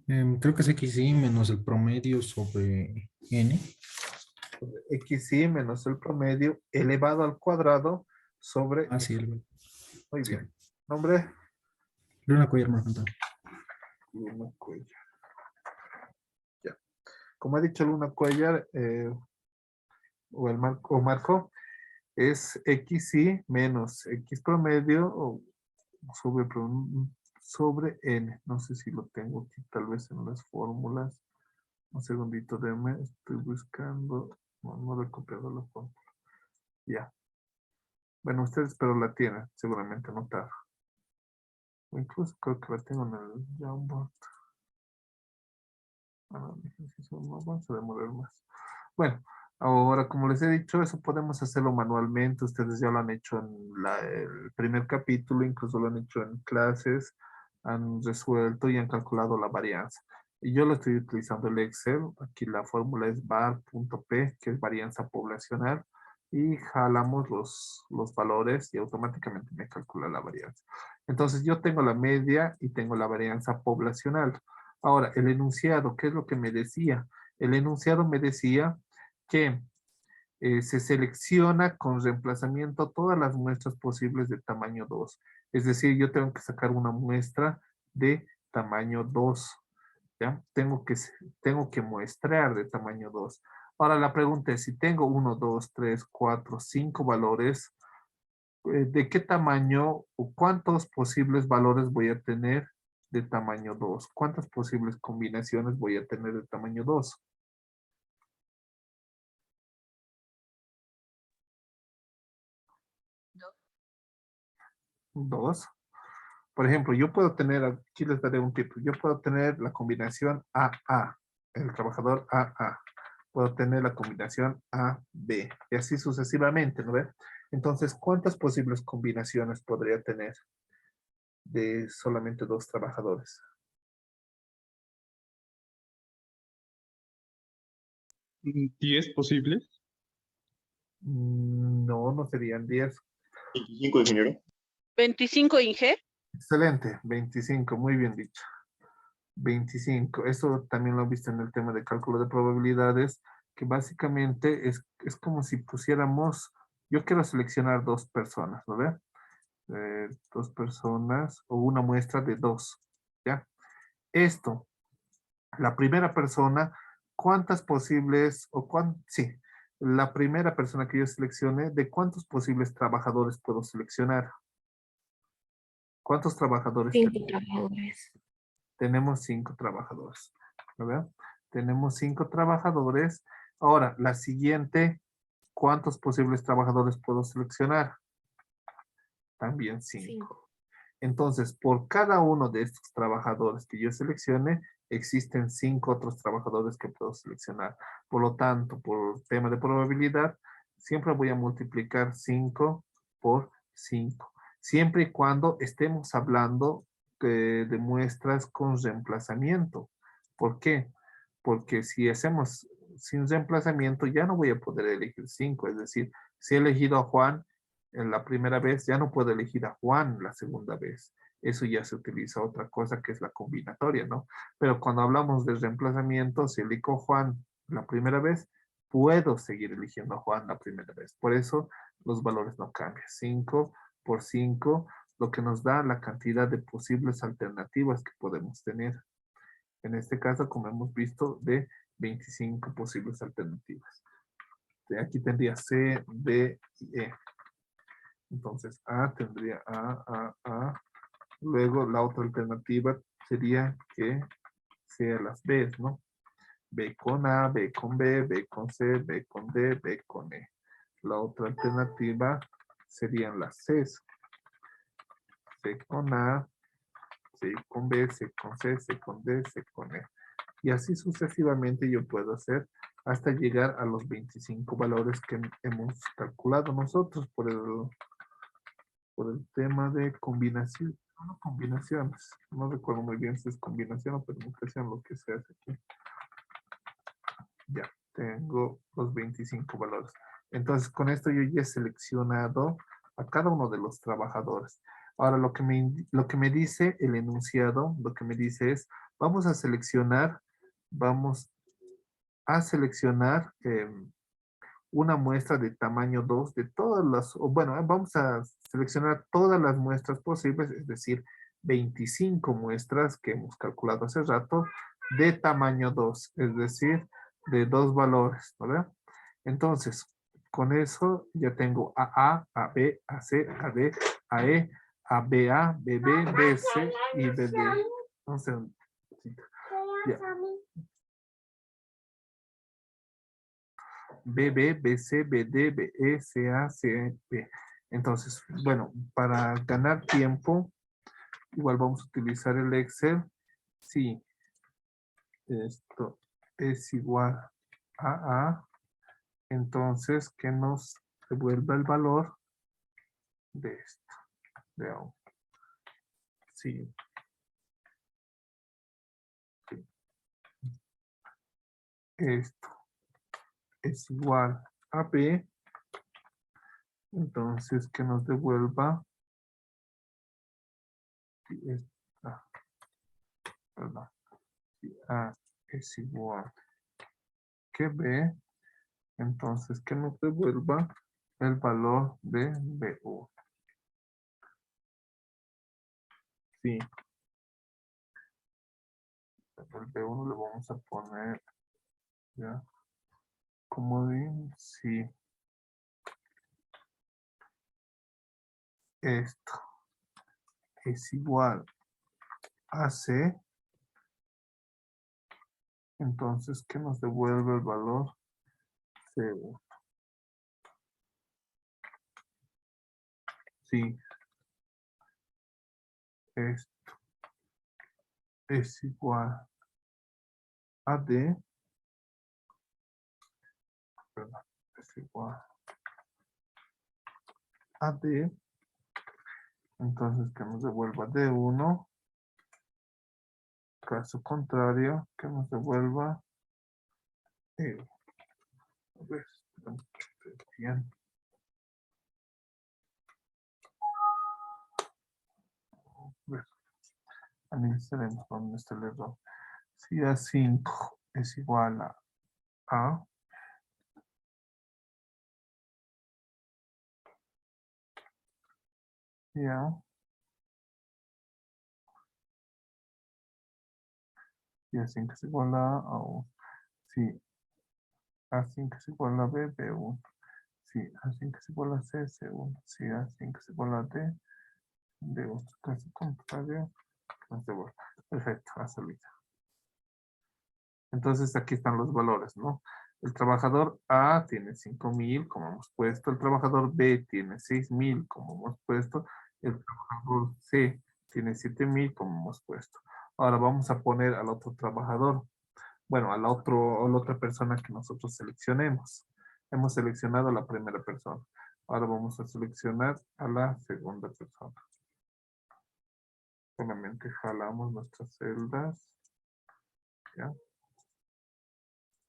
[SPEAKER 7] Creo que es XY menos el promedio sobre N.
[SPEAKER 1] XY menos el promedio elevado al cuadrado sobre...
[SPEAKER 7] Ah, sí,
[SPEAKER 1] Muy
[SPEAKER 7] sí.
[SPEAKER 1] bien. ¿Nombre?
[SPEAKER 7] Luna Cuellar Marcantón.
[SPEAKER 1] Luna Cuellar. Ya. Como ha dicho Luna Cuellar, o el Marco, es XY menos X promedio o sobre N. No sé si lo tengo aquí, tal vez en las fórmulas. Un segundito, déjame, estoy buscando. No lo he copiado la fórmula. Ya. Bueno, ustedes pero la tienen, seguramente anotada. O incluso creo que la tengo en el Jamboard. No vamos a demorar más. Bueno, ahora como les he dicho, eso podemos hacerlo manualmente. Ustedes ya lo han hecho en el primer capítulo, incluso lo han hecho en clases, han resuelto y han calculado la varianza. Y yo lo estoy utilizando el Excel. Aquí la fórmula es var.p, que es varianza poblacional. Y jalamos los valores y automáticamente me calcula la varianza. Entonces yo tengo la media y tengo la varianza poblacional. Ahora, el enunciado, ¿qué es lo que me decía? El enunciado me decía que se selecciona con reemplazamiento todas las muestras posibles de tamaño 2. Es decir, yo tengo que sacar una muestra de tamaño 2. ¿Ya? Tengo que muestrear de tamaño 2. Ahora la pregunta es, si tengo 1, 2, 3, 4, 5 valores, ¿de qué tamaño o cuántos posibles valores voy a tener de tamaño 2? ¿Cuántas posibles combinaciones voy a tener de tamaño 2? Dos. Por ejemplo, yo puedo tener, aquí les daré un tip, yo puedo tener la combinación AA, el trabajador AA. Puedo tener la combinación AB, y así sucesivamente, ¿no ve? Entonces, ¿cuántas posibles combinaciones podría tener de solamente 2 trabajadores?
[SPEAKER 8] 10 posibles.
[SPEAKER 1] No, no serían 10.
[SPEAKER 4] 25, ingeniero.
[SPEAKER 6] 25, Inge.
[SPEAKER 1] Excelente, 25, muy bien dicho. 25, eso también lo he visto en el tema de cálculo de probabilidades, que básicamente es como si pusiéramos, yo quiero seleccionar 2 personas, ¿no ve? 2 personas o una muestra de 2, ¿ya? Esto, la primera persona, ¿cuántas posibles, sí, la primera persona que yo seleccione, ¿de cuántos posibles trabajadores puedo seleccionar? ¿Cuántos trabajadores
[SPEAKER 9] 5 trabajadores.
[SPEAKER 1] tenemos? 5 trabajadores. ¿Lo ven? Tenemos 5 trabajadores. Ahora, la siguiente, ¿cuántos posibles trabajadores puedo seleccionar? También 5.
[SPEAKER 9] 5.
[SPEAKER 1] Entonces, por cada uno de estos trabajadores que yo seleccione, existen 5 otros trabajadores que puedo seleccionar. Por lo tanto, por tema de probabilidad, siempre voy a multiplicar 5 por 5. Siempre y cuando estemos hablando de muestras con reemplazamiento. ¿Por qué? Porque si hacemos sin reemplazamiento, ya no voy a poder elegir 5. Es decir, si he elegido a Juan en la primera vez, ya no puedo elegir a Juan la segunda vez. Eso ya se utiliza otra cosa que es la combinatoria, ¿no? Pero cuando hablamos de reemplazamiento, si elijo Juan la primera vez, puedo seguir eligiendo a Juan la primera vez. Por eso los valores no cambian. 5 por 5, lo que nos da la cantidad de posibles alternativas que podemos tener. En este caso, como hemos visto, de 25 posibles alternativas. Aquí tendría C, D y E. Entonces, A tendría A. Luego, la otra alternativa sería que sea las B, ¿no? B con A, B con B, B con C, B con D, B con E. La otra alternativa serían las C. C con A, C con B, C con C, C con D, C con E. Y así sucesivamente yo puedo hacer hasta llegar a los 25 valores que hemos calculado nosotros por el tema de combinación. No, combinaciones. No recuerdo muy bien si es combinación o permutación lo que se hace aquí. Ya, tengo los 25 valores. Entonces, con esto yo ya he seleccionado a cada uno de los trabajadores. Ahora, lo que me dice el enunciado, lo que me dice es, vamos a seleccionar una muestra de tamaño 2 de todas las, vamos a seleccionar todas las muestras posibles, es decir, 25 muestras que hemos calculado hace rato de tamaño 2, es decir, de 2 valores, ¿verdad? Entonces, con eso ya tengo a A, B, a C, a D, a E, a BA, BB, BC y BD. Entonces, ya. BB, BC, BD, BE, CA, CB. Entonces, bueno, para ganar tiempo, igual vamos a utilizar el Excel. Si esto es igual a, entonces que nos devuelva el valor de esto. Veamos. Sí. Esto es igual a B. Entonces que nos devuelva perdón. Si A es igual que B, entonces que nos devuelva el valor de BU. Sí. El B1 le vamos a poner ya comodín, sí. Esto es igual a C. Entonces, ¿qué nos devuelve el valor? C1. Sí. Esto es igual a D. Perdón, es igual a D. Entonces, que nos devuelva D1. Caso contrario, que nos devuelva E. A ver, esperamos que esté bien. A ver, administremos dónde está el error. Si A5 es igual a ya, y A5 es igual a A1. Si A5 es igual a B, B1. Si A5 es igual a C, C1. Si A5 es igual a D, D1. Casi contrario. Perfecto, ha salido. Entonces aquí están los valores, ¿no? El trabajador A tiene 5,000, como hemos puesto. El trabajador B tiene 6,000, como hemos puesto. El trabajador C tiene 7,000, como hemos puesto. Ahora vamos a poner al otro trabajador. Bueno, a la otra persona que nosotros seleccionemos. Hemos seleccionado a la primera persona. Ahora vamos a seleccionar a la segunda persona. Solamente jalamos nuestras celdas. ¿Ya?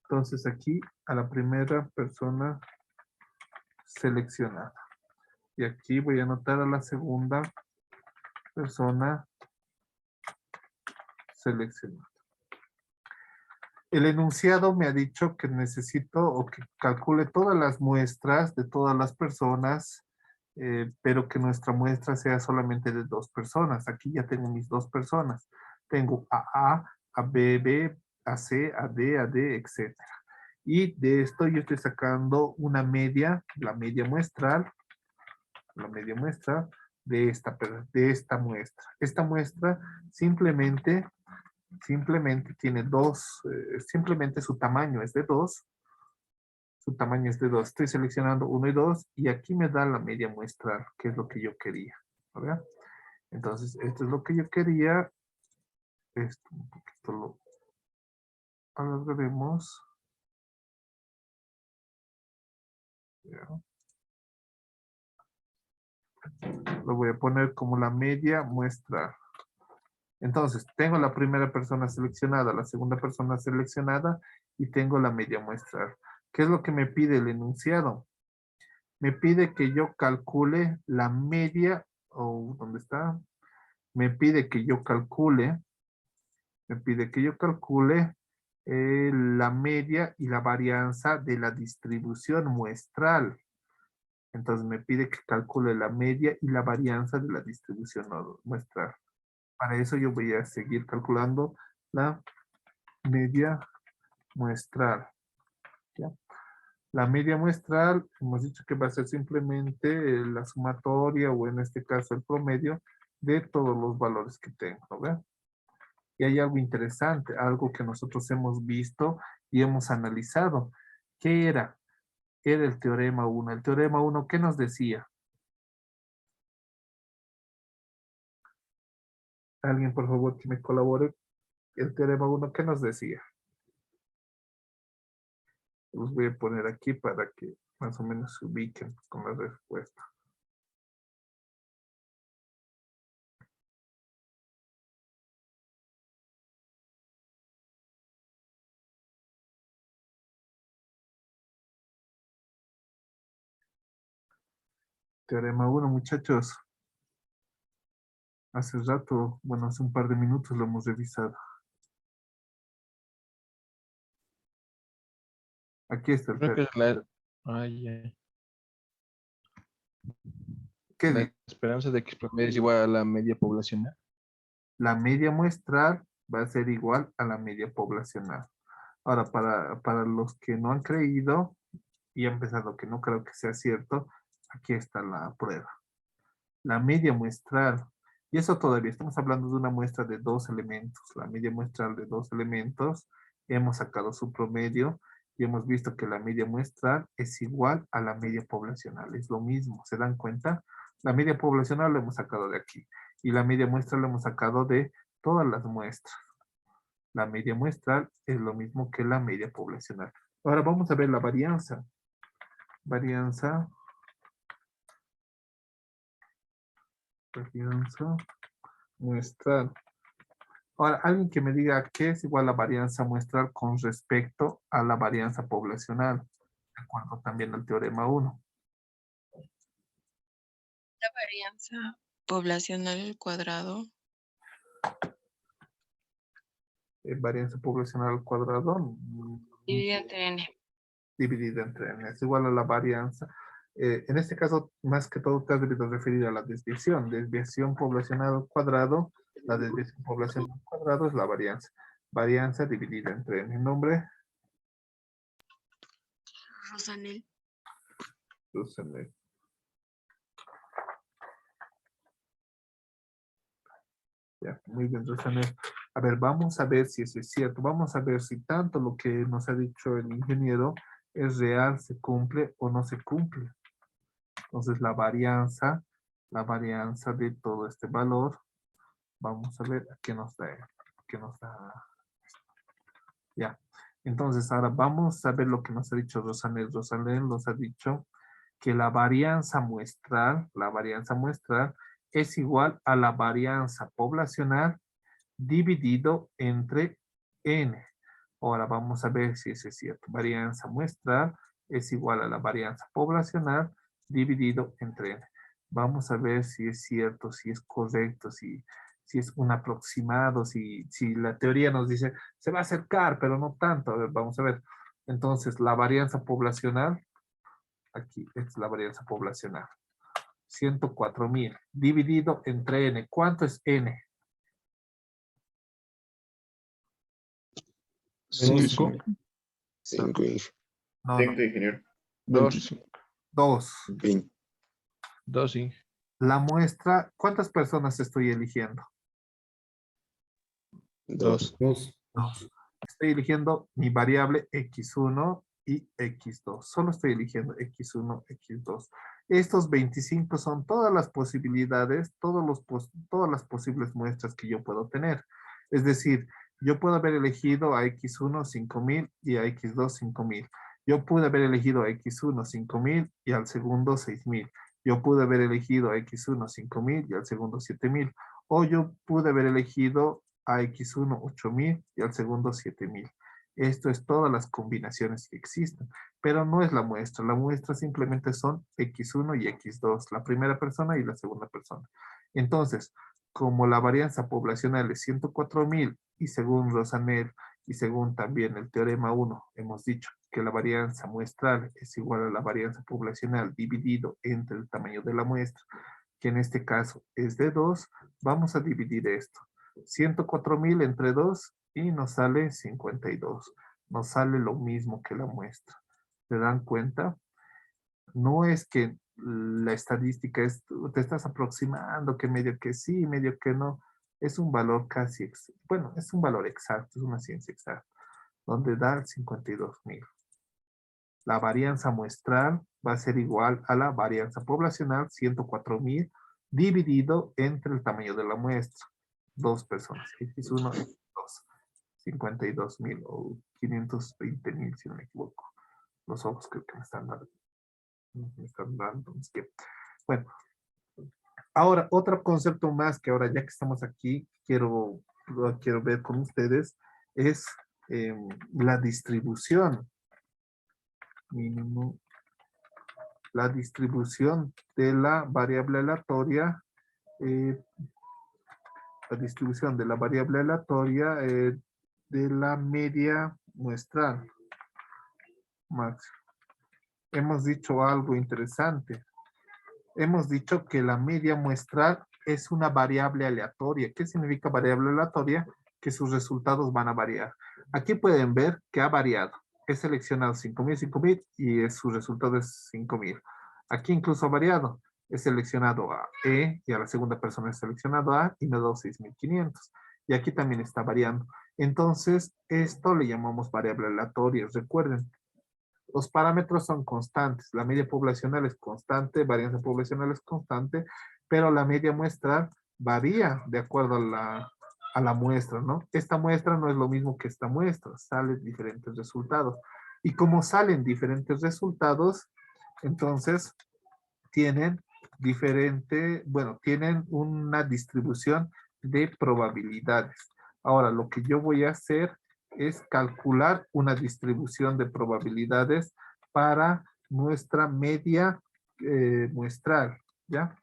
[SPEAKER 1] Entonces aquí a la primera persona seleccionada. Y aquí voy a anotar a la segunda persona seleccionada. El enunciado me ha dicho que necesito o que calcule todas las muestras de todas las personas, pero que nuestra muestra sea solamente de 2 personas. Aquí ya tengo mis 2 personas. Tengo a B, B, a C, a D, etc. Y de esto yo estoy sacando una media, la media muestral de esta muestra. Esta muestra simplemente tiene 2, simplemente su tamaño es de 2. Su tamaño es de 2. Estoy seleccionando 1 y 2 y aquí me da la media muestral, que es lo que yo quería. ¿Verdad? Entonces, esto es lo que yo quería. Esto un poquito lo alargaremos. Ya. Lo voy a poner como la media muestral. Entonces, tengo la primera persona seleccionada, la segunda persona seleccionada y tengo la media muestral. ¿Qué es lo que me pide el enunciado? Me pide que yo calcule la media, o ¿dónde está? Me pide que yo calcule la media y la varianza de la distribución muestral. Entonces me pide que calcule la media y la varianza de la distribución muestral. Para eso yo voy a seguir calculando la media muestral. ¿Ya? La media muestral, hemos dicho que va a ser simplemente la sumatoria o en este caso el promedio de todos los valores que tengo, ¿verdad? Y hay algo interesante, algo que nosotros hemos visto y hemos analizado. ¿Qué era? Era el teorema 1. El teorema 1, ¿qué nos decía? Alguien, por favor, que me colabore. El teorema 1, ¿qué nos decía? Los voy a poner aquí para que más o menos se ubiquen con la respuesta. Teorema 1, muchachos. Hace rato, bueno, hace un par de minutos lo hemos revisado. Aquí está el
[SPEAKER 3] Creo que
[SPEAKER 1] teorema.
[SPEAKER 3] es la
[SPEAKER 1] ¿Qué dice?
[SPEAKER 3] esperanza de que el promedio es igual a la media poblacional.
[SPEAKER 1] La media muestral va a ser igual a la media poblacional. Ahora, para los que no han creído y han pensado que no creo que sea cierto, aquí está la prueba. La media muestral, y eso todavía estamos hablando de una muestra de 2 elementos. La media muestral de 2 elementos, hemos sacado su promedio y hemos visto que la media muestral es igual a la media poblacional. Es lo mismo, ¿se dan cuenta? La media poblacional lo hemos sacado de aquí y la media muestral lo hemos sacado de todas las muestras. La media muestral es lo mismo que la media poblacional. Ahora vamos a ver la varianza. Varianza muestral. Ahora, alguien que me diga qué es igual a varianza muestral con respecto a la varianza poblacional. de acuerdo también al teorema 1.
[SPEAKER 10] La varianza poblacional al cuadrado.
[SPEAKER 1] Varianza poblacional al cuadrado.
[SPEAKER 9] Dividida entre n.
[SPEAKER 1] Dividida entre n es igual a la varianza. En este caso, más que todo, te has debido referir a la desviación. Desviación poblacional al cuadrado. La desviación poblacional al cuadrado es la varianza. Varianza dividida entre n. Nombre.
[SPEAKER 9] Rosanel.
[SPEAKER 1] Rosanel. Ya, muy bien, Rosanel. A ver, vamos a ver si eso es cierto. Vamos a ver si tanto lo que nos ha dicho el ingeniero es real, se cumple o no se cumple. Entonces, la varianza de todo este valor, vamos a ver qué nos da. Ya. Entonces, ahora vamos a ver lo que nos ha dicho Rosanel. Rosanel nos ha dicho que la varianza muestral es igual a la varianza poblacional dividido entre n. Ahora vamos a ver si eso es cierto. Varianza muestral es igual a la varianza poblacional dividido entre n. Vamos a ver si es cierto, si es correcto, si es un aproximado, si la teoría nos dice se va a acercar, pero no tanto. A ver, vamos a ver. Entonces, la varianza poblacional, aquí es la varianza poblacional. 104,000 dividido entre n. ¿Cuánto es n?
[SPEAKER 3] 5.
[SPEAKER 4] 5,
[SPEAKER 1] No, no.
[SPEAKER 4] ingeniero.
[SPEAKER 3] 2.
[SPEAKER 1] 2.
[SPEAKER 4] 20.
[SPEAKER 3] 2,
[SPEAKER 1] La muestra, ¿cuántas personas estoy eligiendo?
[SPEAKER 4] 2.
[SPEAKER 7] 2.
[SPEAKER 1] 2. Estoy eligiendo mi variable x1 y x2. Solo estoy eligiendo x1, x2. Estos 25 son todas las posibilidades, todas las posibles muestras que yo puedo tener. Es decir, yo puedo haber elegido a x1 5,000 y a x2 5,000. Yo pude haber elegido a x1 5,000 y al segundo 6,000. Yo pude haber elegido a x1 5,000 y al segundo 7,000. O yo pude haber elegido a x1 8,000 y al segundo 7,000. Esto es todas las combinaciones que existen, pero no es la muestra. La muestra simplemente son x1 y x2, la primera persona y la segunda persona. Entonces, como la varianza poblacional es 104,000 y según Rosanel y según también el teorema 1, hemos dicho que la varianza muestral es igual a la varianza poblacional dividido entre el tamaño de la muestra, que en este caso es de 2, vamos a dividir esto. 104,000 entre 2 y nos sale 52. Nos sale lo mismo que la muestra. ¿Se dan cuenta? No es que la estadística es, te estás aproximando, que medio que sí, medio que no. Es un valor casi, bueno, es un valor exacto, es una ciencia exacta, donde da 52,000. La varianza muestral va a ser igual a la varianza poblacional, 104,000, dividido entre el tamaño de la muestra. 2 personas, x1, x2, 52,000 o 520,000 si no me equivoco. Los ojos creo que me están dando. Es que, bueno, ahora otro concepto más que ahora ya que estamos aquí quiero ver con ustedes es la distribución. Mínimo, la distribución de la variable aleatoria, la distribución de la variable aleatoria de la media muestral. Max, hemos dicho algo interesante. Hemos dicho que la media muestral es una variable aleatoria. ¿Qué significa variable aleatoria? Que sus resultados van a variar. Aquí pueden ver que ha variado. He seleccionado 5,000, 5,000 y su resultado es 5,000. Aquí incluso ha variado. He seleccionado a E y a la segunda persona he seleccionado A y me ha dado 6,500. Y aquí también está variando. Entonces, esto le llamamos variable aleatoria. Recuerden, los parámetros son constantes. La media poblacional es constante, varianza poblacional es constante, pero la media muestral varía de acuerdo a la muestra, ¿no? Esta muestra no es lo mismo que esta muestra, salen diferentes resultados. Y como salen diferentes resultados, entonces tienen tienen una distribución de probabilidades. Ahora, lo que yo voy a hacer es calcular una distribución de probabilidades para nuestra media muestral, ¿ya?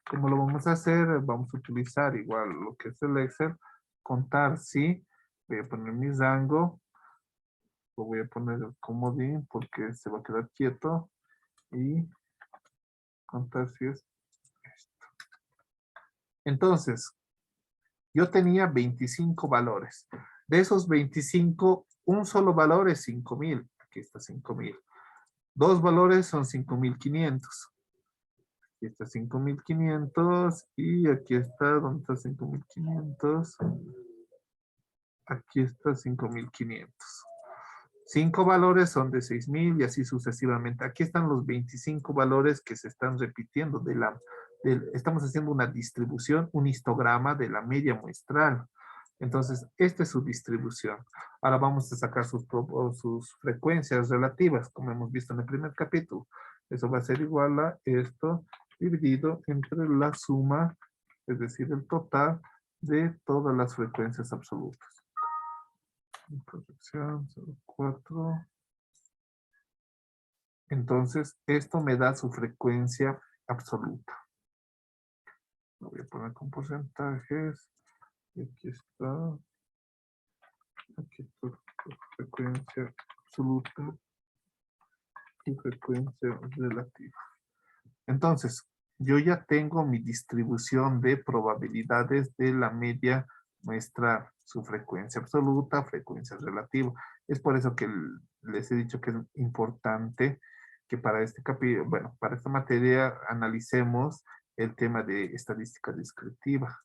[SPEAKER 1] ¿Cómo lo vamos a hacer? Vamos a utilizar igual lo que es el Excel, contar si, voy a poner mi rango, lo voy a poner el comodín porque se va a quedar quieto y contar si es esto. Entonces, yo tenía 25 valores. De esos 25, un solo valor es 5,000. Aquí está 5,000. Dos valores son 5,500. Aquí está 5,500 y aquí está, ¿dónde está 5,500? Aquí está 5,500. 5 valores son de 6,000 y así sucesivamente. Aquí están los 25 valores que se están repitiendo. Estamos haciendo una distribución, un histograma de la media muestral. Entonces, esta es su distribución. Ahora vamos a sacar sus frecuencias relativas, como hemos visto en el primer capítulo. Eso va a ser igual a esto dividido entre la suma, es decir, el total de todas las frecuencias absolutas. Corrección 0,4. Entonces, esto me da su frecuencia absoluta. Lo voy a poner con porcentajes. Y aquí está. Aquí está frecuencia absoluta y frecuencia relativa. Entonces, yo ya tengo mi distribución de probabilidades de la media muestral, su frecuencia absoluta, frecuencia relativa. Es por eso que les he dicho que es importante que para este capítulo, bueno, para esta materia analicemos el tema de estadística descriptiva.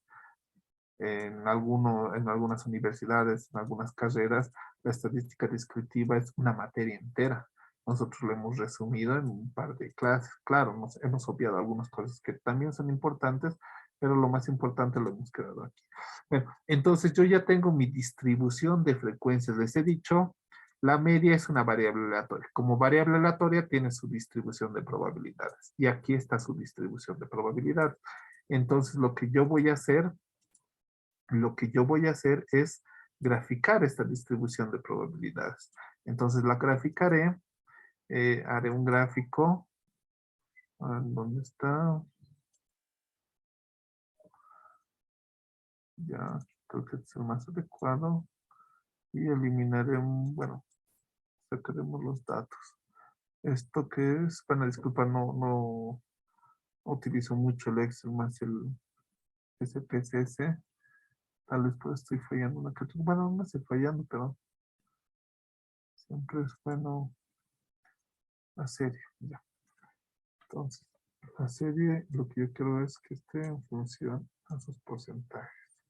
[SPEAKER 1] En algunas universidades, en algunas carreras, la estadística descriptiva es una materia entera. Nosotros lo hemos resumido en un par de clases. Claro, hemos obviado algunas cosas que también son importantes, pero lo más importante lo hemos quedado aquí. Bueno, entonces yo ya tengo mi distribución de frecuencias. Les he dicho, la media es una variable aleatoria. Como variable aleatoria tiene su distribución de probabilidades. Y aquí está su distribución de probabilidades. Entonces lo que yo voy a hacer es graficar esta distribución de probabilidades. Entonces la graficaré. Haré un gráfico. ¿Dónde está? Ya, creo que es el más adecuado. Y eliminaré bueno, sacaremos los datos. ¿Esto qué es? Bueno, disculpa, no utilizo mucho el Excel más el SPSS. Tal vez pues estoy fallando una que otra. Bueno, no estoy fallando, pero siempre es bueno la serie. Ya. Entonces, la serie, lo que yo quiero es que esté en función a sus porcentajes.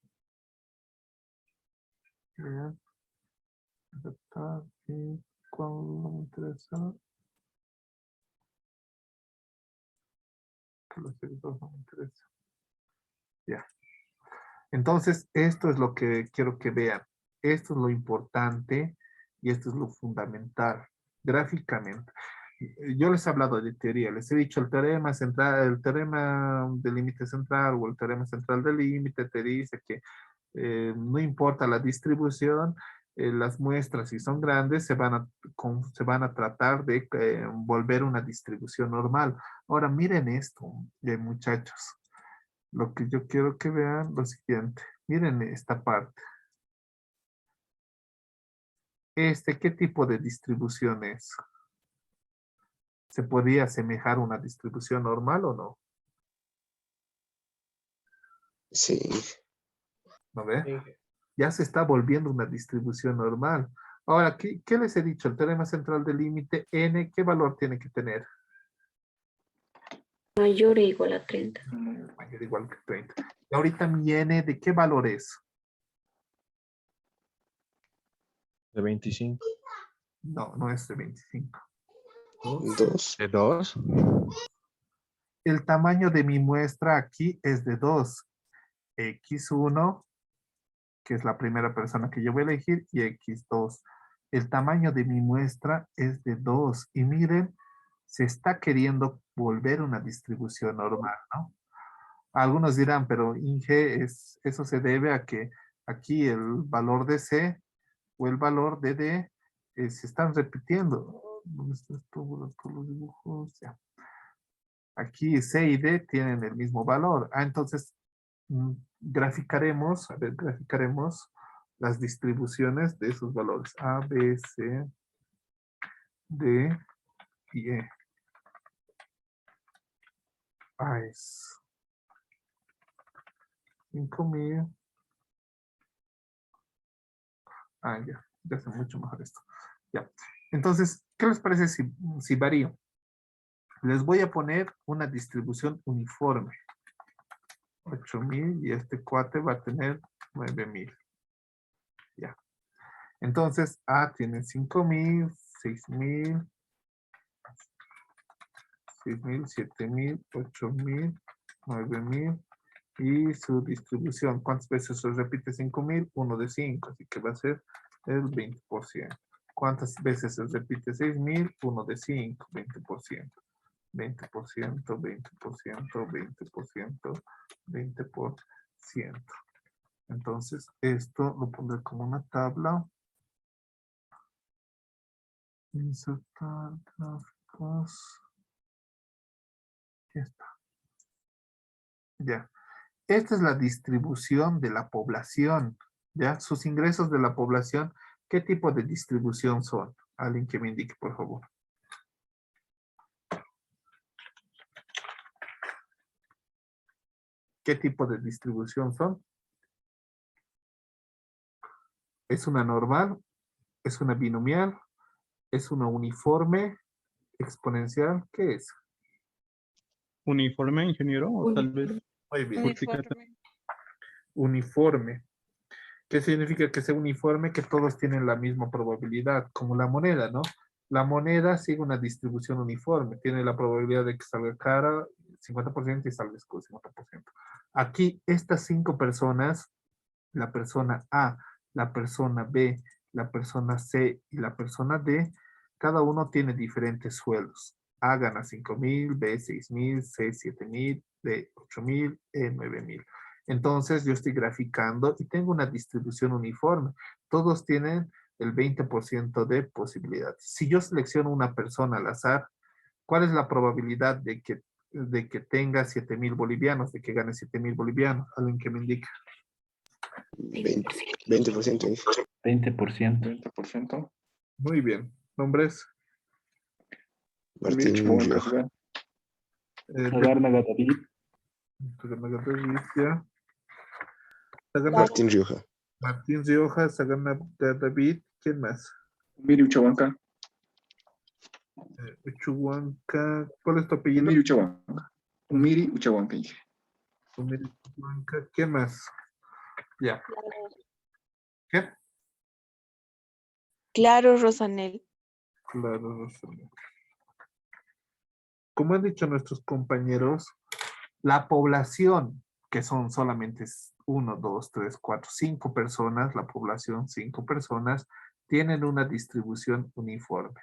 [SPEAKER 1] Bien. Aceptar y cuando no me interesa, que la serie 2 no me interesa. Ya. Entonces, esto es lo que quiero que vean. Esto es lo importante y esto es lo fundamental, gráficamente. Yo les he hablado de teoría, les he dicho el teorema central, el teorema del límite central o el teorema central del límite te dice que no importa la distribución, las muestras, si son grandes, se van a tratar de volver una distribución normal. Ahora miren esto, muchachos. Lo que yo quiero que vean lo siguiente. Miren esta parte. ¿Qué tipo de distribución es? ¿Se podría asemejar a una distribución normal o no?
[SPEAKER 2] Sí.
[SPEAKER 1] ¿No ve? Ya se está volviendo una distribución normal. Ahora, ¿qué les he dicho? El teorema central del límite n, ¿qué valor tiene que tener?
[SPEAKER 9] Mayor o igual a 30.
[SPEAKER 1] Mayor o igual que 30. Y ahorita mi n, ¿de qué valor es?
[SPEAKER 3] De 25.
[SPEAKER 1] No es de 25.
[SPEAKER 2] 2.
[SPEAKER 3] ¿De 2?
[SPEAKER 1] El tamaño de mi muestra aquí es de 2. X1, que es la primera persona que yo voy a elegir, y X2. El tamaño de mi muestra es de 2. Y miren, se está queriendo volver una distribución normal, ¿no? Algunos dirán, pero Inge, eso se debe a que aquí el valor de C o el valor de D se están repitiendo. ¿Dónde está esto? Todos los dibujos. Ya. Aquí C y D tienen el mismo valor. Entonces graficaremos, a ver, graficaremos las distribuciones de esos valores. A, B, C, D y E. Es 5,000. Ya sé mucho mejor esto. Ya. Entonces, ¿qué les parece si varío? Les voy a poner una distribución uniforme. 8,000 y este cuate va a tener 9,000. Ya. Entonces, A tiene 5,000, 6,000, 6,000, 7,000, 8,000, 9,000 y su distribución. ¿Cuántas veces se repite 5,000? 1 de 5, así que va a ser el 20%. ¿Cuántas veces se repite 6,000? 1 de 5, 20%. 20%, 20%, 20%, 20%. Entonces, esto lo pondré como una tabla. Insertar gráficos. Ya está. Ya. Esta es la distribución de la población. ¿Ya? Sus ingresos de la población, ¿qué tipo de distribución son? Alguien que me indique, por favor. ¿Qué tipo de distribución son? ¿Es una normal? ¿Es una binomial? ¿Es una uniforme? ¿Exponencial? ¿Qué es?
[SPEAKER 8] Uniforme, ingeniero, o tal vez
[SPEAKER 1] Muy bien.
[SPEAKER 10] Uniforme.
[SPEAKER 1] Uniforme. ¿Qué significa que sea uniforme? Que todos tienen la misma probabilidad, como la moneda, ¿no? La moneda sigue una distribución uniforme. Tiene la probabilidad de que salga cara 50% y salga escudo 50%. Aquí, estas 5 personas, la persona A, la persona B, la persona C y la persona D, cada uno tiene diferentes sueldos. A gana 5,000, B 6,000, C 7,000, D 8,000, E 9,000. Entonces yo estoy graficando y tengo una distribución uniforme. Todos tienen el 20% de posibilidades. Si yo selecciono una persona al azar, ¿cuál es la probabilidad de que tenga 7,000 bolivianos, de que gane 7,000 bolivianos? Alguien que me indique.
[SPEAKER 2] 20%.
[SPEAKER 7] 20%.
[SPEAKER 4] 20%.
[SPEAKER 1] Muy bien. ¿Nombres?
[SPEAKER 2] Martín Rioja.
[SPEAKER 7] Sagarnaga David.
[SPEAKER 2] Martín Rioja.
[SPEAKER 1] Martín Rioja, Sagarnaga David. ¿Quién más?
[SPEAKER 4] Miri Uchahuanca.
[SPEAKER 1] Uchuhuanca. ¿Cuál es tu apellido?
[SPEAKER 4] Miri Uchahuanca. Miri Uchahuanca.
[SPEAKER 1] Uchuhuanca. ¿Quién más? Ya. ¿Qué?
[SPEAKER 10] Claro, Rosanel.
[SPEAKER 1] Claro, Rosario. Como han dicho nuestros compañeros, la población, que son solamente 1, 2, 3, 4, 5 personas, la población, 5 personas, tienen una distribución uniforme.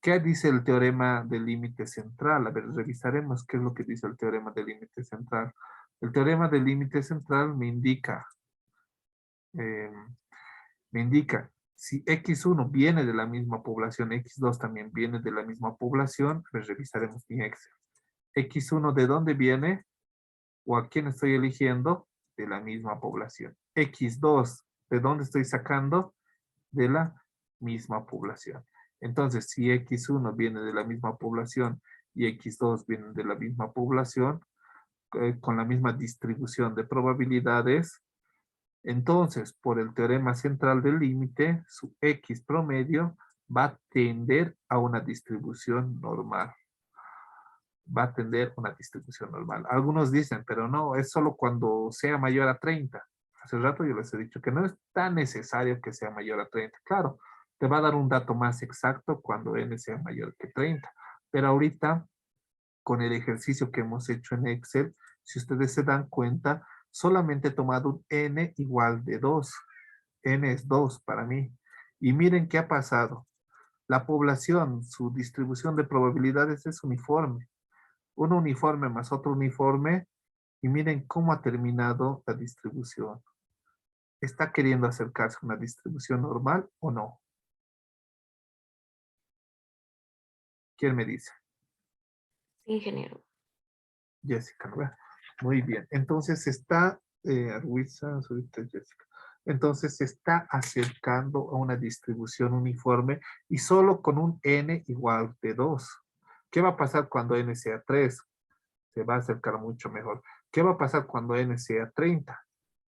[SPEAKER 1] ¿Qué dice el teorema del límite central? A ver, revisaremos qué es lo que dice el teorema del límite central. El teorema del límite central me indica si X1 viene de la misma población, X2 también viene de la misma población, pues revisaremos mi Excel. X1, ¿de dónde viene? ¿O a quién estoy eligiendo? De la misma población. X2, ¿de dónde estoy sacando? De la misma población. Entonces, si X1 viene de la misma población y X2 viene de la misma población, con la misma distribución de probabilidades, entonces, por el teorema central del límite, su X promedio va a tender a una distribución normal. Va a tender a una distribución normal. Algunos dicen, pero no, es solo cuando sea mayor a 30. Hace rato yo les he dicho que no es tan necesario que sea mayor a 30. Claro, te va a dar un dato más exacto cuando n sea mayor que 30. Pero ahorita, con el ejercicio que hemos hecho en Excel, si ustedes se dan cuenta, solamente he tomado un n igual de 2. N es 2 para mí. Y miren qué ha pasado. La población, su distribución de probabilidades es uniforme. Un uniforme más otro uniforme. Y miren cómo ha terminado la distribución. ¿Está queriendo acercarse a una distribución normal o no? ¿Quién me dice?
[SPEAKER 9] Ingeniero.
[SPEAKER 1] Jessica, ¿no? Muy bien. Entonces está, Arwitza, ahorita Jessica. Entonces se está acercando a una distribución uniforme y solo con un n igual de 2. ¿Qué va a pasar cuando n sea 3? Se va a acercar mucho mejor. ¿Qué va a pasar cuando n sea 30?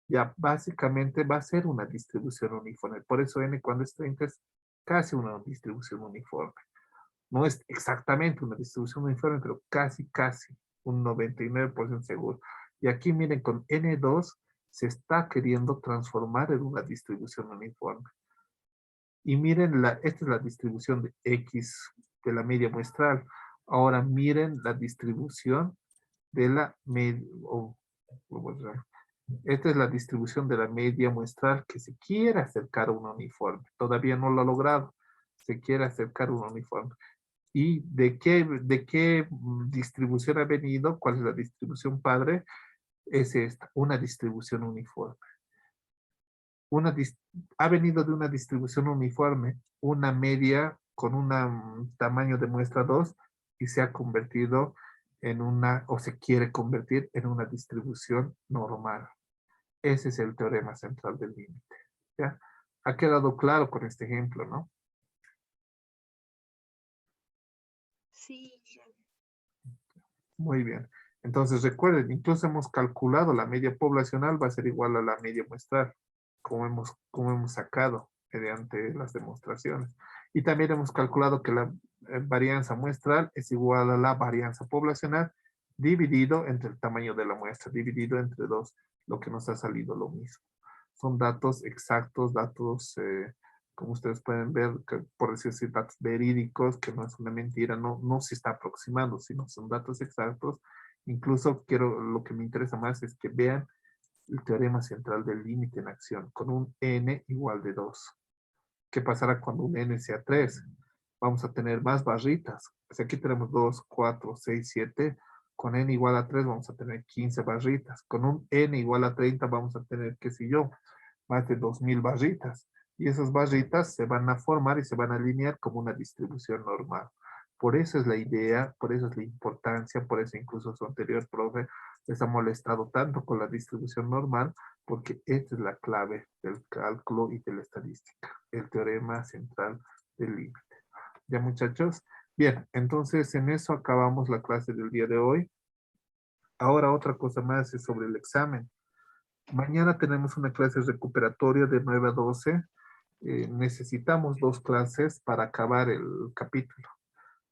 [SPEAKER 1] Ya básicamente va a ser una distribución uniforme. Por eso n cuando es 30 es casi una distribución uniforme. No es exactamente una distribución uniforme, pero casi, un 99% seguro. Y aquí miren, con N2 se está queriendo transformar en una distribución uniforme. Y miren, esta es la distribución de X de la media muestral. Ahora miren la distribución de la media, esta es la distribución de la media muestral que se quiere acercar a un uniforme. Todavía no lo ha logrado. Se quiere acercar a un uniforme. ¿Y de qué distribución ha venido? ¿Cuál es la distribución padre? Es esta, una distribución uniforme. Ha venido de una distribución uniforme, una media con un tamaño de muestra 2 y se ha convertido en una, o se quiere convertir en una distribución normal. Ese es el teorema central del límite. ¿Ya? Ha quedado claro con este ejemplo, ¿no?
[SPEAKER 5] Sí.
[SPEAKER 1] Muy bien. Entonces recuerden, incluso hemos calculado la media poblacional va a ser igual a la media muestral, como hemos sacado mediante las demostraciones. Y también hemos calculado que la varianza muestral es igual a la varianza poblacional dividido entre el tamaño de la muestra, dividido entre 2, lo que nos ha salido lo mismo. Son datos exactos, datos, como ustedes pueden ver, por decir así, datos verídicos, que no es una mentira, no se está aproximando, sino son datos exactos. Incluso lo que me interesa más es que vean el teorema central del límite en acción, con un n igual de 2. ¿Qué pasará cuando un n sea 3? Vamos a tener más barritas. Si aquí tenemos 2, 4, 6, 7, con n igual a 3 vamos a tener 15 barritas. Con un n igual a 30 vamos a tener, qué sé yo, más de 2000 barritas. Y esas barritas se van a formar y se van a alinear como una distribución normal. Por eso es la idea, por eso es la importancia, por eso incluso su anterior profe les ha molestado tanto con la distribución normal, porque esta es la clave del cálculo y de la estadística, el teorema central del límite. ¿Ya, muchachos? Bien, entonces en eso acabamos la clase del día de hoy. Ahora otra cosa más es sobre el examen. Mañana tenemos una clase recuperatoria de 9 a 12. Necesitamos 2 clases para acabar el capítulo.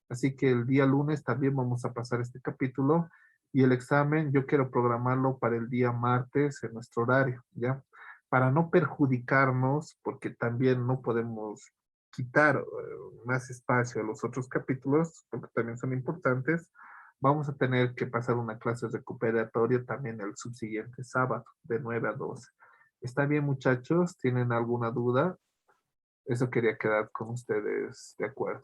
[SPEAKER 1] Así que el día lunes también vamos a pasar este capítulo y el examen yo quiero programarlo para el día martes en nuestro horario, ¿ya? Para no perjudicarnos, porque también no podemos quitar más espacio a los otros capítulos, porque también son importantes, vamos a tener que pasar una clase recuperatoria también el subsiguiente sábado, de 9 a 12. ¿Está bien, muchachos? ¿Tienen alguna duda? Eso quería quedar con ustedes de acuerdo.